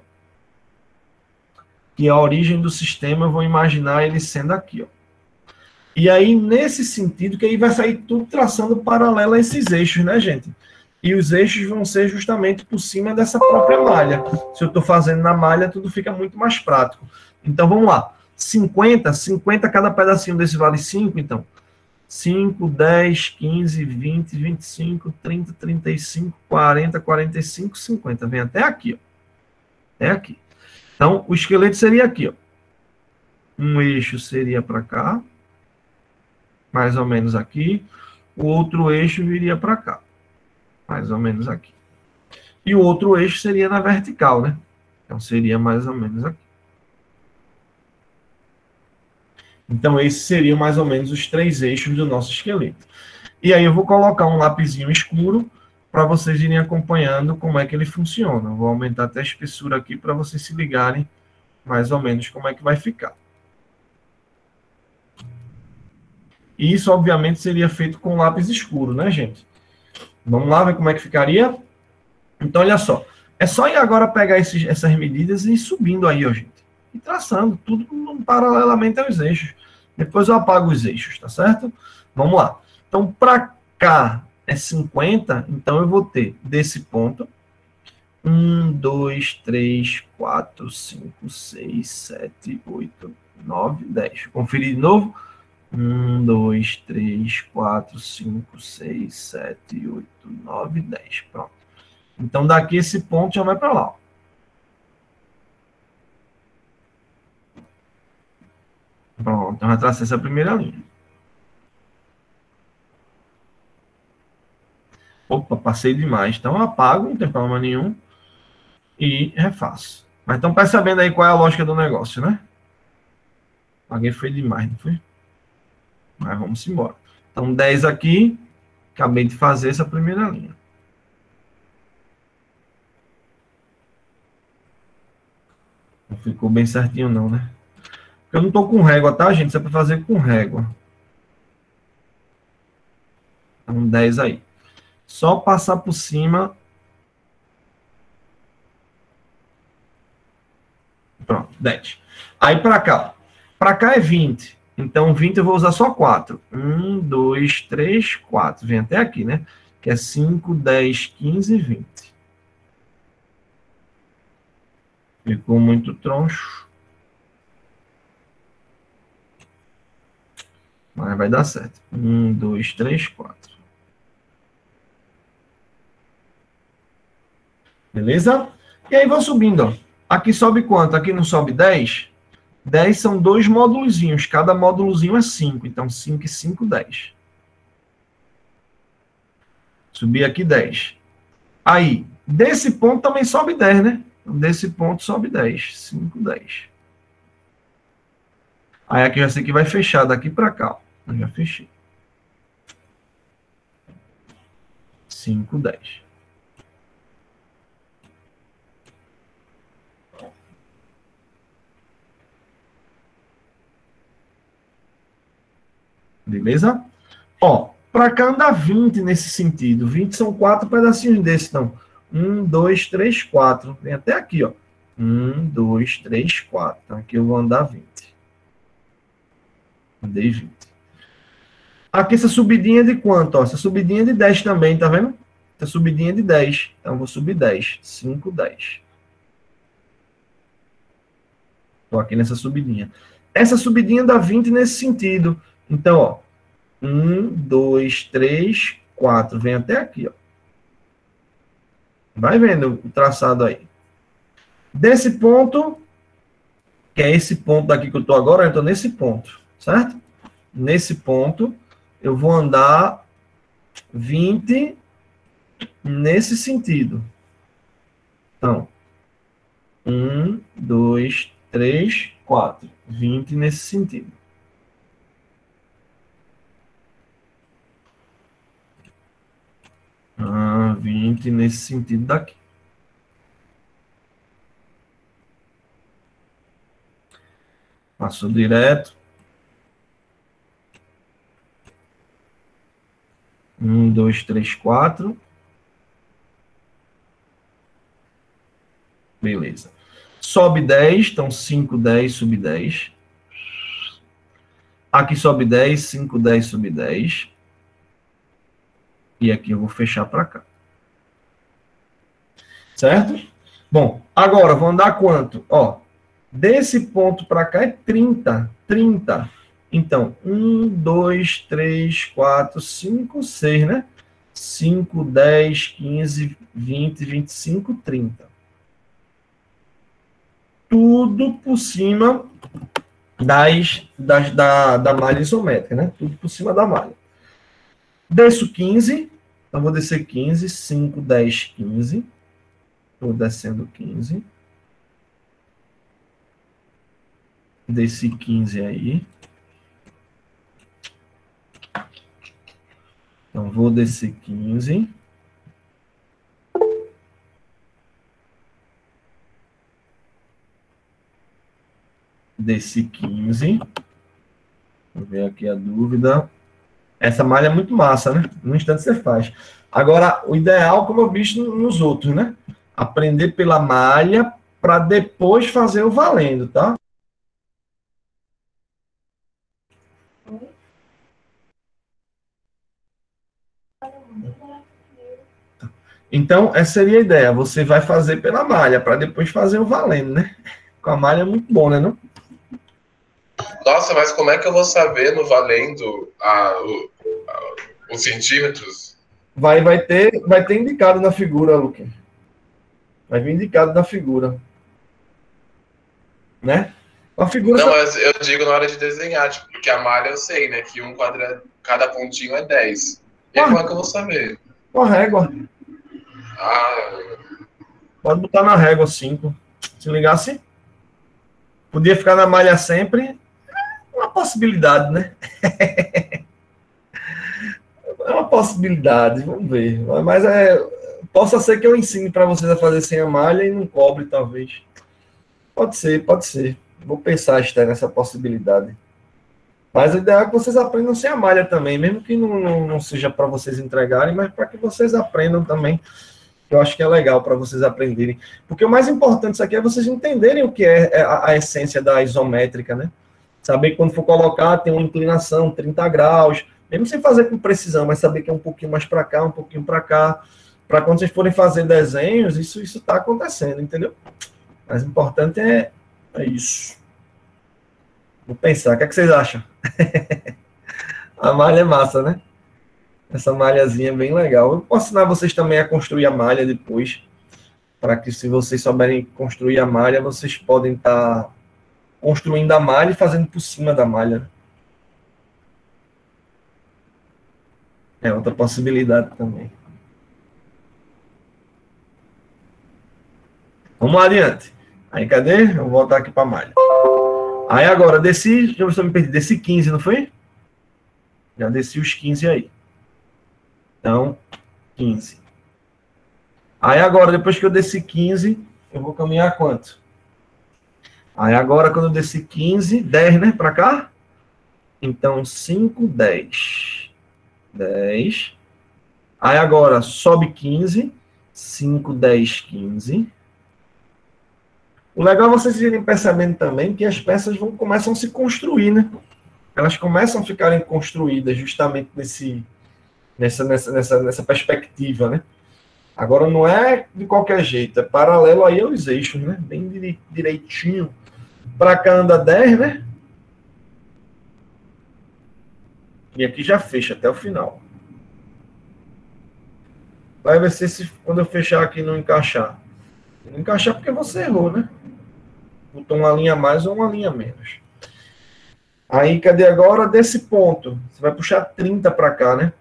que é a origem do sistema, eu vou imaginar ele sendo aqui, ó. E aí, nesse sentido, que aí vai sair tudo traçando paralelo a esses eixos, né, gente? E os eixos vão ser justamente por cima dessa própria malha. Se eu estou fazendo na malha, tudo fica muito mais prático. Então, vamos lá. 50, cada pedacinho desse vale 5, então. 5, 10, 15, 20, 25, 30, 35, 40, 45, 50. Vem até aqui, ó. Até aqui. Então, o esqueleto seria aqui, ó. Um eixo seria para cá. Mais ou menos aqui. O outro eixo viria para cá. Mais ou menos aqui. E o outro eixo seria na vertical, né? Então, seria mais ou menos aqui. Então, esses seriam mais ou menos os 3 eixos do nosso esqueleto. E aí eu vou colocar um lapisinho escuro para vocês irem acompanhando como é que ele funciona. Eu vou aumentar até a espessura aqui para vocês se ligarem mais ou menos como é que vai ficar. E isso, obviamente, seria feito com lápis escuro, né, gente? Vamos lá ver como é que ficaria? Então, olha só. É só ir agora pegar essas medidas e ir subindo aí, ó, gente. E traçando tudo paralelamente aos eixos. Depois eu apago os eixos, tá certo? Vamos lá. Então, para cá é 50, então eu vou ter desse ponto 1, 2, 3, 4, 5, 6, 7, 8, 9, 10. Conferir de novo. 1, 2, 3, 4, 5, 6, 7, 8, 9, 10. Pronto. Então, daqui esse ponto já vai para lá. Ó. Pronto, então já tracei essa primeira linha. Opa, passei demais. Então, eu apago, não tem problema nenhum. E refaço. Mas estão percebendo aí qual é a lógica do negócio, né? Apaguei foi demais, não foi? Mas vamos embora. Então, 10 aqui. Acabei de fazer essa primeira linha. Não ficou bem certinho não, né? Eu não estou com régua, tá, gente? Isso é para fazer com régua. Então, 10 aí. Só passar por cima. Pronto, 10. Aí para cá. Para cá é 20. Então, 20 eu vou usar só 4. 1, 2, 3, 4. Vem até aqui, né? Que é 5, 10, 15, 20. Ficou muito troncho. Mas vai dar certo. 1, 2, 3, 4. Beleza? E aí vou subindo, ó. Aqui sobe quanto? Aqui não sobe 10? 10 são 2 módulozinhos. Cada módulozinho é 5. Então, 5 e 5, 10. Subi aqui 10. Aí, desse ponto também sobe 10, né? Então, desse ponto sobe 10. 5, 10. Aí aqui eu já sei que vai fechar daqui para cá. Ó. Eu já fechei. 5, 10. Beleza? Ó, para cá anda 20 nesse sentido. 20 são 4 pedacinhos desse, então. 1, 2, 3, 4. Vem até aqui, ó. 1, 2, 3, 4. Então aqui eu vou andar 20. Andei 20. Aqui essa subidinha é de quanto? Ó? Essa subidinha é de 10 também, tá vendo? Essa subidinha é de 10. Então eu vou subir 10. 5, 10. Estou aqui nessa subidinha. Essa subidinha dá 20 nesse sentido. Então, ó, 1, 2, 3, 4. Vem até aqui, ó. Vai vendo o traçado aí. Desse ponto, que é esse ponto daqui que eu estou agora, eu estou nesse ponto, certo? Nesse ponto, eu vou andar 20 nesse sentido. Então, 1, 2, 3, 4. 20 nesse sentido. Ah, 20 nesse sentido daqui. Passou direto. 1, 2, 3, 4. Beleza. Sobe 10, então 5, 10, sub 10. Aqui sobe 10, 5, 10, sub 10. E aqui eu vou fechar para cá. Certo? Bom, agora vou andar quanto? Ó, desse ponto para cá é 30. 30. Então, 1, 2, 3, 4, 5, 6, né? 5, 10, 15, 20, 25, 30. Tudo por cima da malha isométrica, né? Tudo por cima da malha. Desço 15, então vou descer 15, 5, 10, 15. Estou descendo 15. Desci 15 aí. Então, vou descer 15. Desci 15. Vou ver aqui a dúvida. Essa malha é muito massa, né? No instante você faz. Agora, o ideal, como eu vi nos outros, né? Aprender pela malha para depois fazer o valendo, tá? Então, essa seria a ideia. Você vai fazer pela malha para depois fazer o valendo, né? Com a malha é muito bom, né? Não? Nossa, mas como é que eu vou saber no valendo os centímetros? Vai ter indicado na figura, Luque. Vai vir indicado na figura. Né? A figura Não, mas eu digo na hora de desenhar, tipo, porque a malha eu sei, né? Que um quadrado, cada pontinho é 10. E aí, como é que eu vou saber? Com a régua. Ah, Pode botar na régua 5. Se ligasse, podia ficar na malha sempre. Uma possibilidade, né? É uma possibilidade, vamos ver. Mas possa ser que eu ensine para vocês a fazer sem a malha e não cobre, talvez. Pode ser, pode ser. Vou pensar, Esther, nessa possibilidade. Mas o ideal é que vocês aprendam sem a malha também, mesmo que não seja para vocês entregarem, mas para que vocês aprendam também. Eu acho que é legal para vocês aprenderem. Porque o mais importante disso aqui é vocês entenderem o que é a essência da isométrica, né? Saber que quando for colocar, tem uma inclinação, 30 graus, mesmo sem fazer com precisão, mas saber que é um pouquinho mais para cá, um pouquinho para cá, para quando vocês forem fazer desenhos, isso está acontecendo, entendeu? Mas o importante é isso. Vou pensar, o que é que vocês acham? A malha é massa, né? Essa malhazinha é bem legal. Eu posso ensinar vocês também a construir a malha depois, para que se vocês souberem construir a malha, vocês podem estar construindo a malha e fazendo por cima da malha. É outra possibilidade também. Vamos lá adiante. Aí, cadê? Eu vou voltar aqui para a malha. Aí agora, desci, deixa eu ver se eu me perdi, desci 15, não foi? Já desci os 15 aí. Então, 15. Aí agora, depois que eu desci 15, eu vou caminhar quanto? Aí agora, quando eu desci 15, 10, né? Para cá? Então, 5, 10. 10. Aí agora, sobe 15. 5, 10, 15. O legal é vocês irem percebendo também que as peças começam a se construir, né? Elas começam a ficarem construídas justamente nessa perspectiva, né? Agora não é de qualquer jeito, é paralelo aí aos eixos, né? Bem direitinho. Para cá anda 10, né? E aqui já fecha até o final. Vai ver se quando eu fechar aqui não encaixar. Não encaixar porque você errou, né? Botou uma linha a mais ou uma linha a menos. Aí, cadê agora? Desse ponto. Você vai puxar 30 para cá, né?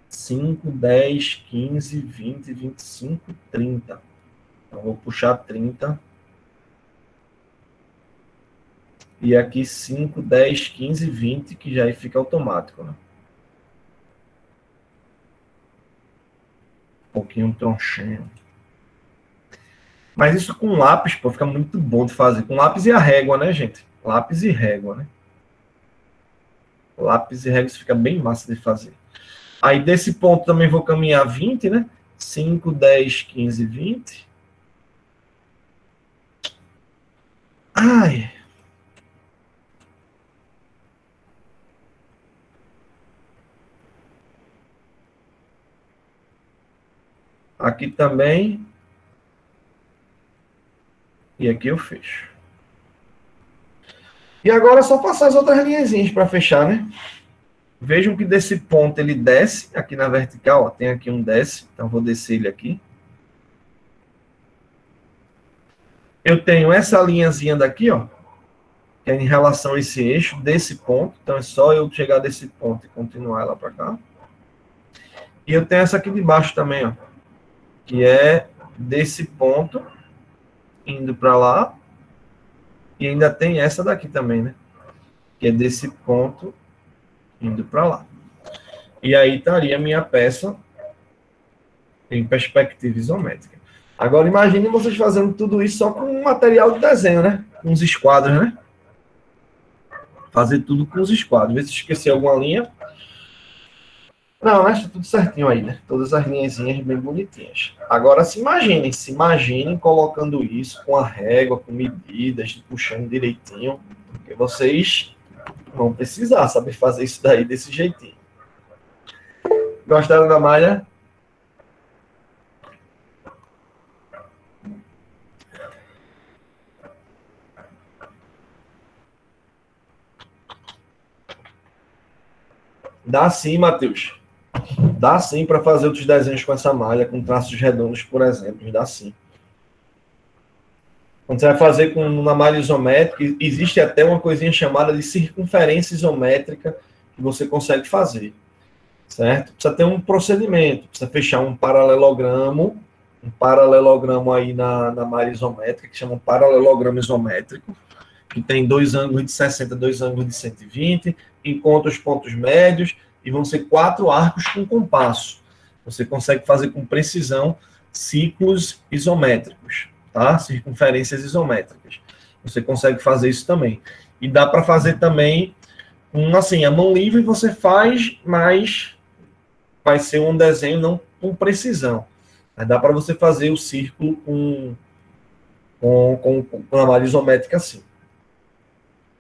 5, 10, 15, 20, 25, 30. Então, vou puxar 30. E aqui 5, 10, 15, 20, que já aí fica automático, né? Um pouquinho tronchinho. Mas isso com lápis, pô, fica muito bom de fazer. Com lápis e a régua, né, gente? Lápis e régua, né? Lápis e régua, isso fica bem massa de fazer. Aí, desse ponto, também vou caminhar 20, né? 5, 10, 15, 20. Ai. Aqui também. E aqui eu fecho. E agora é só passar as outras linhazinhas para fechar, né? Vejam que desse ponto ele desce aqui na vertical, ó, tem aqui um desce, então vou descer ele aqui. Eu tenho essa linhazinha daqui, ó, que é em relação a esse eixo, desse ponto, então é só eu chegar desse ponto e continuar ela para cá. E eu tenho essa aqui de baixo também, ó, que é desse ponto, indo para lá, e ainda tem essa daqui também, né, que é desse ponto, indo para lá. E aí estaria a minha peça em perspectiva isométrica. Agora, imagine vocês fazendo tudo isso só com um material de desenho, né? Com os esquadros, né? Fazer tudo com os esquadros. Vê se esquecer alguma linha. Não, né? Está tudo certinho aí, né? Todas as linhazinhas bem bonitinhas. Agora, se imaginem colocando isso com a régua, com medidas, puxando direitinho, porque vocês vão precisar saber fazer isso daí desse jeitinho. Gostaram da malha? Dá sim, Matheus. Dá sim para fazer outros desenhos com essa malha, com traços redondos, por exemplo. Dá sim. Quando você vai fazer com uma malha isométrica, existe até uma coisinha chamada de circunferência isométrica que você consegue fazer. Certo? Precisa ter um procedimento. Precisa fechar um paralelogramo aí na malha isométrica, que chama um paralelogramo isométrico, que tem dois ângulos de 60, dois ângulos de 120, encontra os pontos médios, e vão ser 4 arcos com compasso. Você consegue fazer com precisão ciclos isométricos, tá? Circunferências isométricas. Você consegue fazer isso também. E dá para fazer também, assim, a mão livre você faz, mas vai ser um desenho não com precisão. Mas dá para você fazer o círculo com a malha isométrica assim.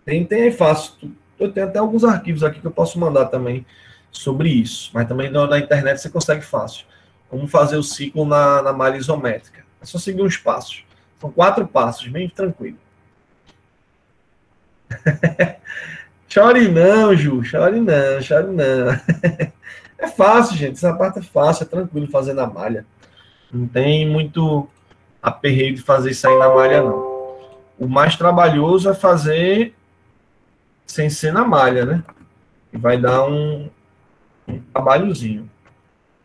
Tem aí fácil. Eu tenho até alguns arquivos aqui que eu posso mandar também sobre isso. Mas também na internet você consegue fácil. Como fazer o ciclo na malha isométrica. É só seguir uns passos. São 4 passos, bem tranquilo. Chore não, Ju. Chore não, chore não. É fácil, gente. Essa parte é fácil, é tranquilo fazer na malha. Não tem muito aperreio de fazer isso aí na malha, não. O mais trabalhoso é fazer sem ser na malha, né? E vai dar um trabalhozinho.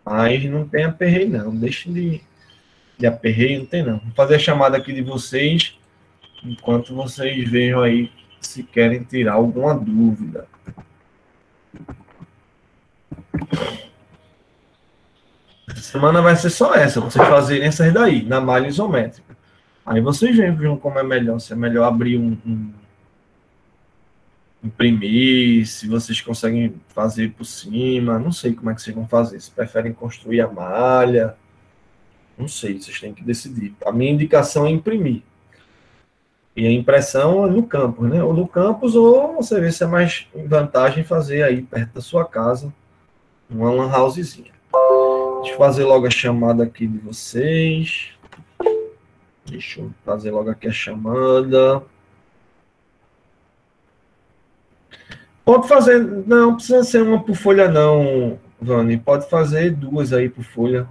Mas não tem aperreio, não. Deixa de aperreio, não tem, não. Vou fazer a chamada aqui de vocês, enquanto vocês vejam aí se querem tirar alguma dúvida. Essa semana vai ser só essa, vocês fazerem essas daí, na malha isométrica. Aí vocês veem como é melhor, se é melhor abrir imprimir, se vocês conseguem fazer por cima, não sei como é que vocês vão fazer, se preferem construir a malha, não sei, vocês têm que decidir. A minha indicação é imprimir. E a impressão é no campus, né? Ou no campus, ou você vê se é mais vantagem fazer aí perto da sua casa, uma lan housezinha. Deixa eu fazer logo a chamada aqui de vocês. Deixa eu fazer logo aqui a chamada. Pode fazer, não precisa ser uma por folha não, Vani. Pode fazer 2 aí por folha.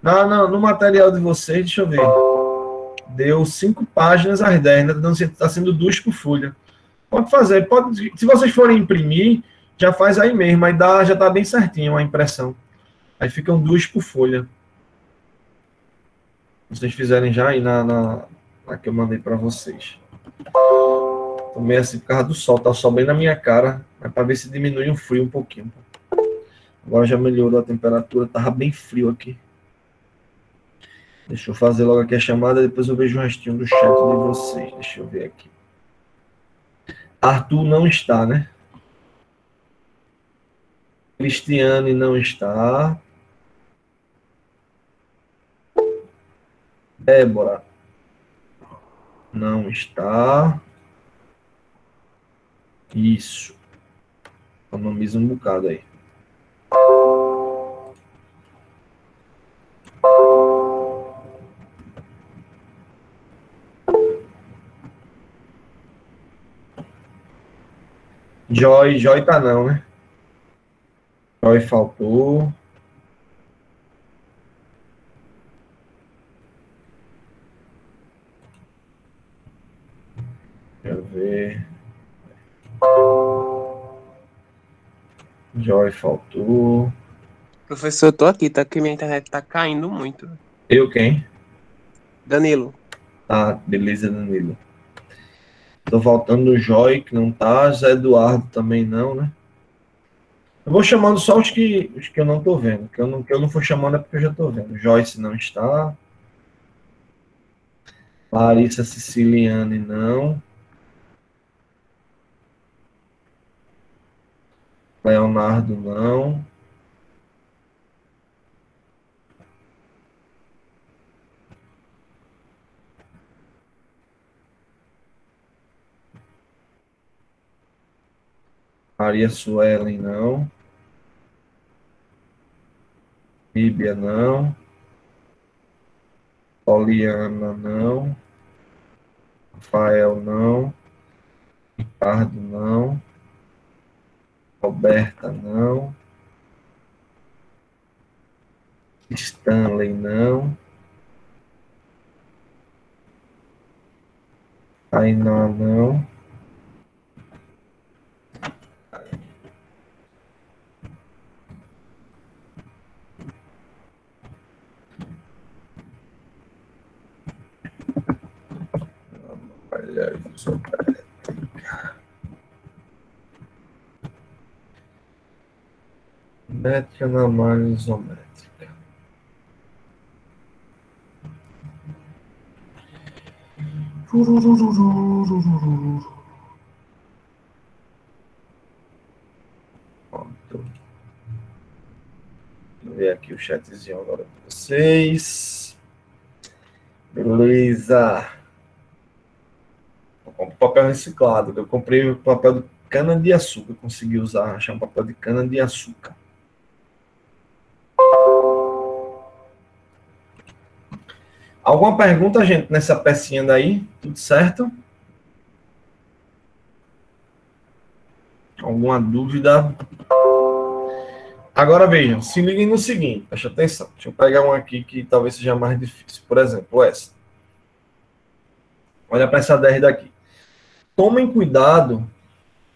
Não, no material de vocês, deixa eu ver. Deu 5 páginas às 10, né? Está sendo 2 por folha. Pode fazer, pode. Se vocês forem imprimir, já faz aí mesmo, aí já está bem certinho a impressão. Aí ficam 2 por folha. Se vocês fizerem já aí na que eu mandei para vocês. Tomei assim por causa do sol, tá o sol bem na minha cara, mas para ver se diminui o frio um pouquinho. Agora já melhorou a temperatura, tava bem frio aqui. Deixa eu fazer logo aqui a chamada, depois eu vejo o restinho do chat de vocês. Deixa eu ver aqui. Arthur não está, né? Cristiane não está. Débora não está. Isso. Economiza um bocado aí. Joy tá não, né? Joy faltou. Deixa eu ver. Joy faltou. Professor, eu tô aqui, tá? Que minha internet tá caindo muito. Eu quem? Danilo. Ah, beleza, Danilo. Tô voltando no Joy, que não tá. Zé Eduardo também não, né? Eu vou chamando só os que eu não tô vendo. Que eu não for chamando é porque eu já tô vendo. Joyce não está. Larissa Siciliane não. Leonardo não. Maria Suelen não. Bíblia não. Poliana não. Rafael não. Ricardo não. Roberta não. Stanley não. Tainá não. Métrica na malha isométrica. Pronto. Vou ver aqui o chatzinho agora para vocês. Beleza. Papel reciclado. Eu comprei o papel de cana-de-açúcar. Consegui achar um papel de cana-de-açúcar. Alguma pergunta, gente, nessa pecinha daí? Tudo certo? Alguma dúvida? Agora vejam, se liguem no seguinte, preste atenção. Deixa eu pegar uma aqui que talvez seja mais difícil. Por exemplo, essa. Olha para essa 10 daqui. Tomem cuidado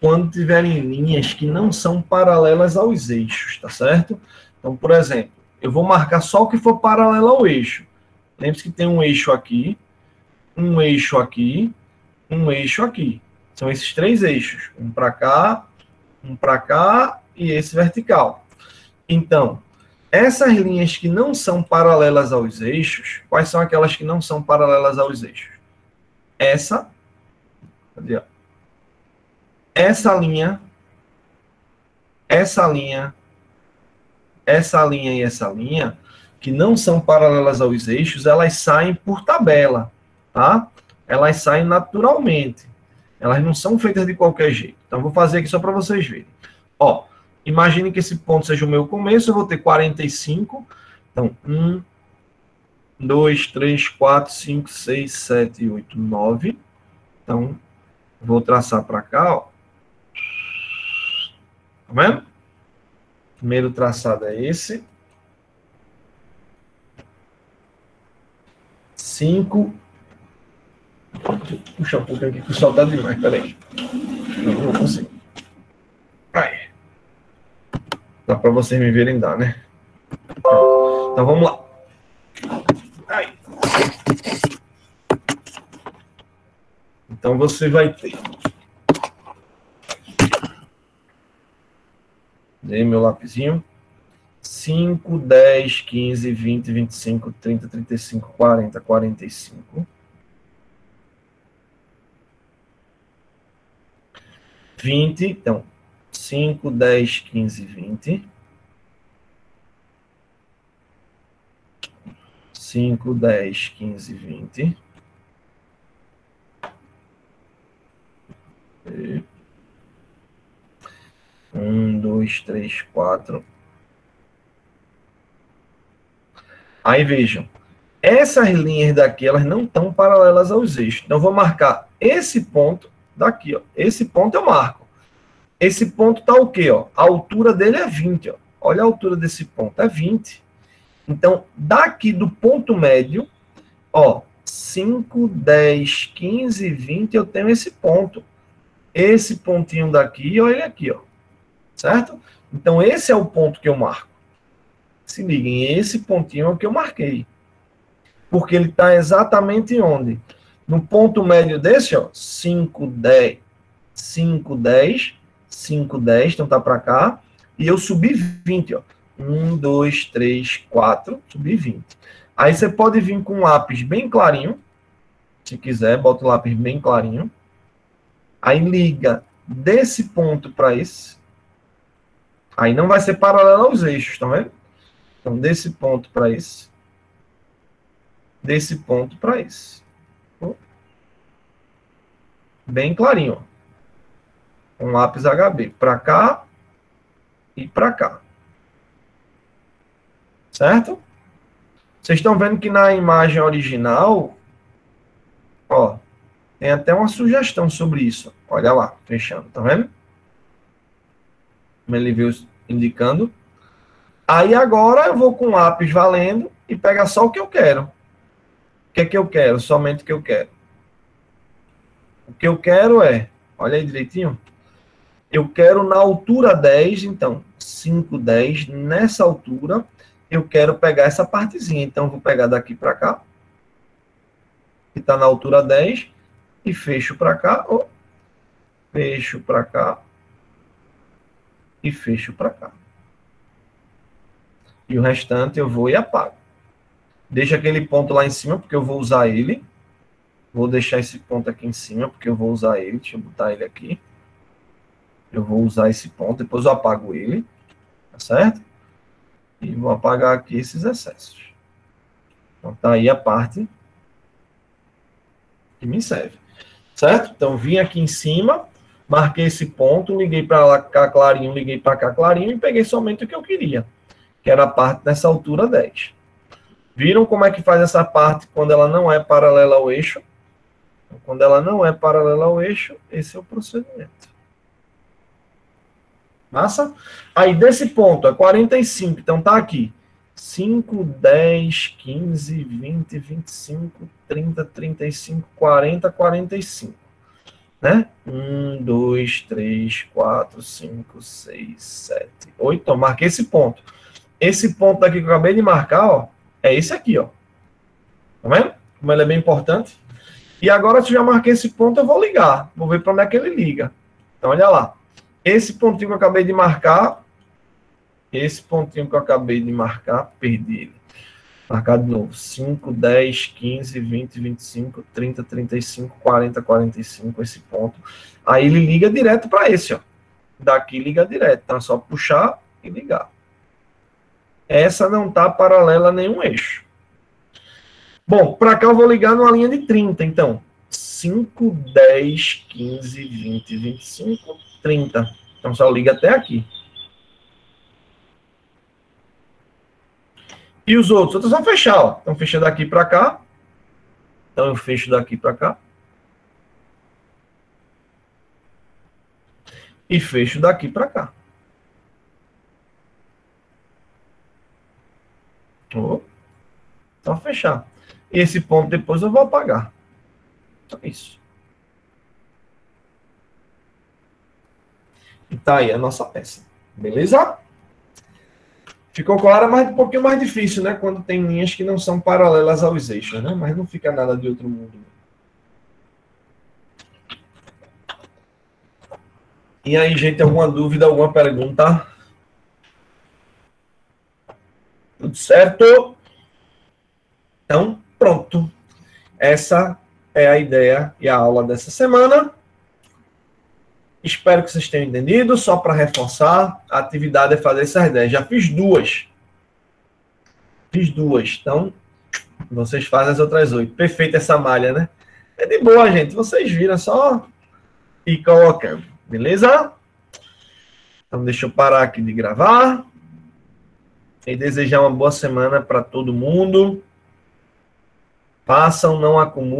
quando tiverem linhas que não são paralelas aos eixos, tá certo? Então, por exemplo, eu vou marcar só o que for paralelo ao eixo. Lembre-se que tem um eixo aqui, um eixo aqui, um eixo aqui. São esses 3 eixos. Um para cá e esse vertical. Então, essas linhas que não são paralelas aos eixos, quais são aquelas que não são paralelas aos eixos? Essa, cadê? Essa linha e essa linha, que não são paralelas aos eixos, elas saem por tabela, tá? Elas saem naturalmente. Elas não são feitas de qualquer jeito. Então, vou fazer aqui só para vocês verem. Ó, imagine que esse ponto seja o meu começo, eu vou ter 45. Então, 1, 2, 3, 4, 5, 6, 7, 8, 9. Então, vou traçar para cá, ó. Tá vendo? Primeiro traçado é esse. 5. Puxa um pouquinho aqui, que o sol tá demais, peraí. Não vou conseguir. Aí. Dá para vocês me verem dar, né? Então vamos lá. Aí. Então você vai ter. Dei meu lapisinho. 5, 10, 15, 20, 25, 30, 35, 40, 45. 20, então, 5, 10, 15, 20. 5, 10, 15, 20. E 1, 2, 3, 4. Aí vejam, essas linhas daqui, elas não estão paralelas aos eixos. Então, eu vou marcar esse ponto daqui, ó. Esse ponto eu marco. Esse ponto está o quê? Ó? A altura dele é 20. Ó. Olha a altura desse ponto, é 20. Então, daqui do ponto médio, ó, 5, 10, 15, 20, eu tenho esse ponto. Esse pontinho daqui, olha ele aqui, ó. Certo? Então, esse é o ponto que eu marco. Se liguem, esse pontinho é o que eu marquei. Porque ele está exatamente onde? No ponto médio desse, ó, 5, 10, 5, 10, 5, 10, então tá para cá. E eu subi 20, ó. 1, 2, 3, 4, subi 20. Aí você pode vir com um lápis bem clarinho. Se quiser, bota o lápis bem clarinho. Aí liga desse ponto para esse. Aí não vai ser paralelo aos eixos, tá vendo? Então, desse ponto para esse. Desse ponto para esse. Bem clarinho, ó. Um lápis HB. Para cá e para cá. Certo? Vocês estão vendo que na imagem original, ó, tem até uma sugestão sobre isso. Olha lá, fechando, tá vendo? Como ele veio indicando. Aí agora eu vou com o lápis valendo e pegar só o que eu quero. O que é que eu quero? Somente o que eu quero. O que eu quero é, olha aí direitinho, eu quero na altura 10, então, 5, 10, nessa altura, eu quero pegar essa partezinha. Então, eu vou pegar daqui para cá, que está na altura 10, e fecho para cá, ó, fecho para cá, e fecho para cá. E o restante eu vou e apago. Deixa aquele ponto lá em cima, porque eu vou usar ele. Vou deixar esse ponto aqui em cima, porque eu vou usar ele. Deixa eu botar ele aqui. Eu vou usar esse ponto, depois eu apago ele. Tá certo? E vou apagar aqui esses excessos. Então, tá aí a parte que me serve. Certo? Então, vim aqui em cima, marquei esse ponto, liguei para cá clarinho, liguei para cá clarinho e peguei somente o que eu queria, que era a parte dessa altura 10. Viram como é que faz essa parte quando ela não é paralela ao eixo? Quando ela não é paralela ao eixo, esse é o procedimento. Massa? Aí, desse ponto, é 45. Então, tá aqui. 5, 10, 15, 20, 25, 30, 35, 40, 45. Né? 1, 2, 3, 4, 5, 6, 7, 8. Então, marquei esse ponto. Esse ponto daqui que eu acabei de marcar, ó, é esse aqui, ó. Tá vendo? Como ele é bem importante. E agora, se eu já marquei esse ponto, eu vou ligar. Vou ver para onde é que ele liga. Então, olha lá. Esse pontinho que eu acabei de marcar, perdi ele. Marcar de novo. 5, 10, 15, 20, 25, 30, 35, 40, 45, esse ponto. Aí ele liga direto para esse, ó. Daqui liga direto. Então, é só puxar e ligar. Essa não está paralela a nenhum eixo. Bom, para cá eu vou ligar numa linha de 30, então. 5, 10, 15, 20, 25, 30. Então, só liga até aqui. E os outros? Outros vão fechar, ó. Então, fecha daqui para cá. Então, eu fecho daqui para cá. E fecho daqui para cá. Oh, só fechar. E esse ponto depois eu vou apagar. Só isso. E tá aí a nossa peça. Beleza? Ficou claro, mas um pouquinho mais difícil, né? Quando tem linhas que não são paralelas aos eixos, né? Mas não fica nada de outro mundo. E aí, gente, alguma dúvida, alguma pergunta? Tudo certo? Então, pronto. Essa é a ideia e a aula dessa semana. Espero que vocês tenham entendido. Só para reforçar, a atividade é fazer essas 10. Já fiz duas. Então, vocês fazem as outras 8. Perfeita essa malha, né? É de boa, gente. Vocês viram, só ir colocando. Beleza? Então, deixa eu parar aqui de gravar. E desejar uma boa semana para todo mundo. Façam, não acumulem.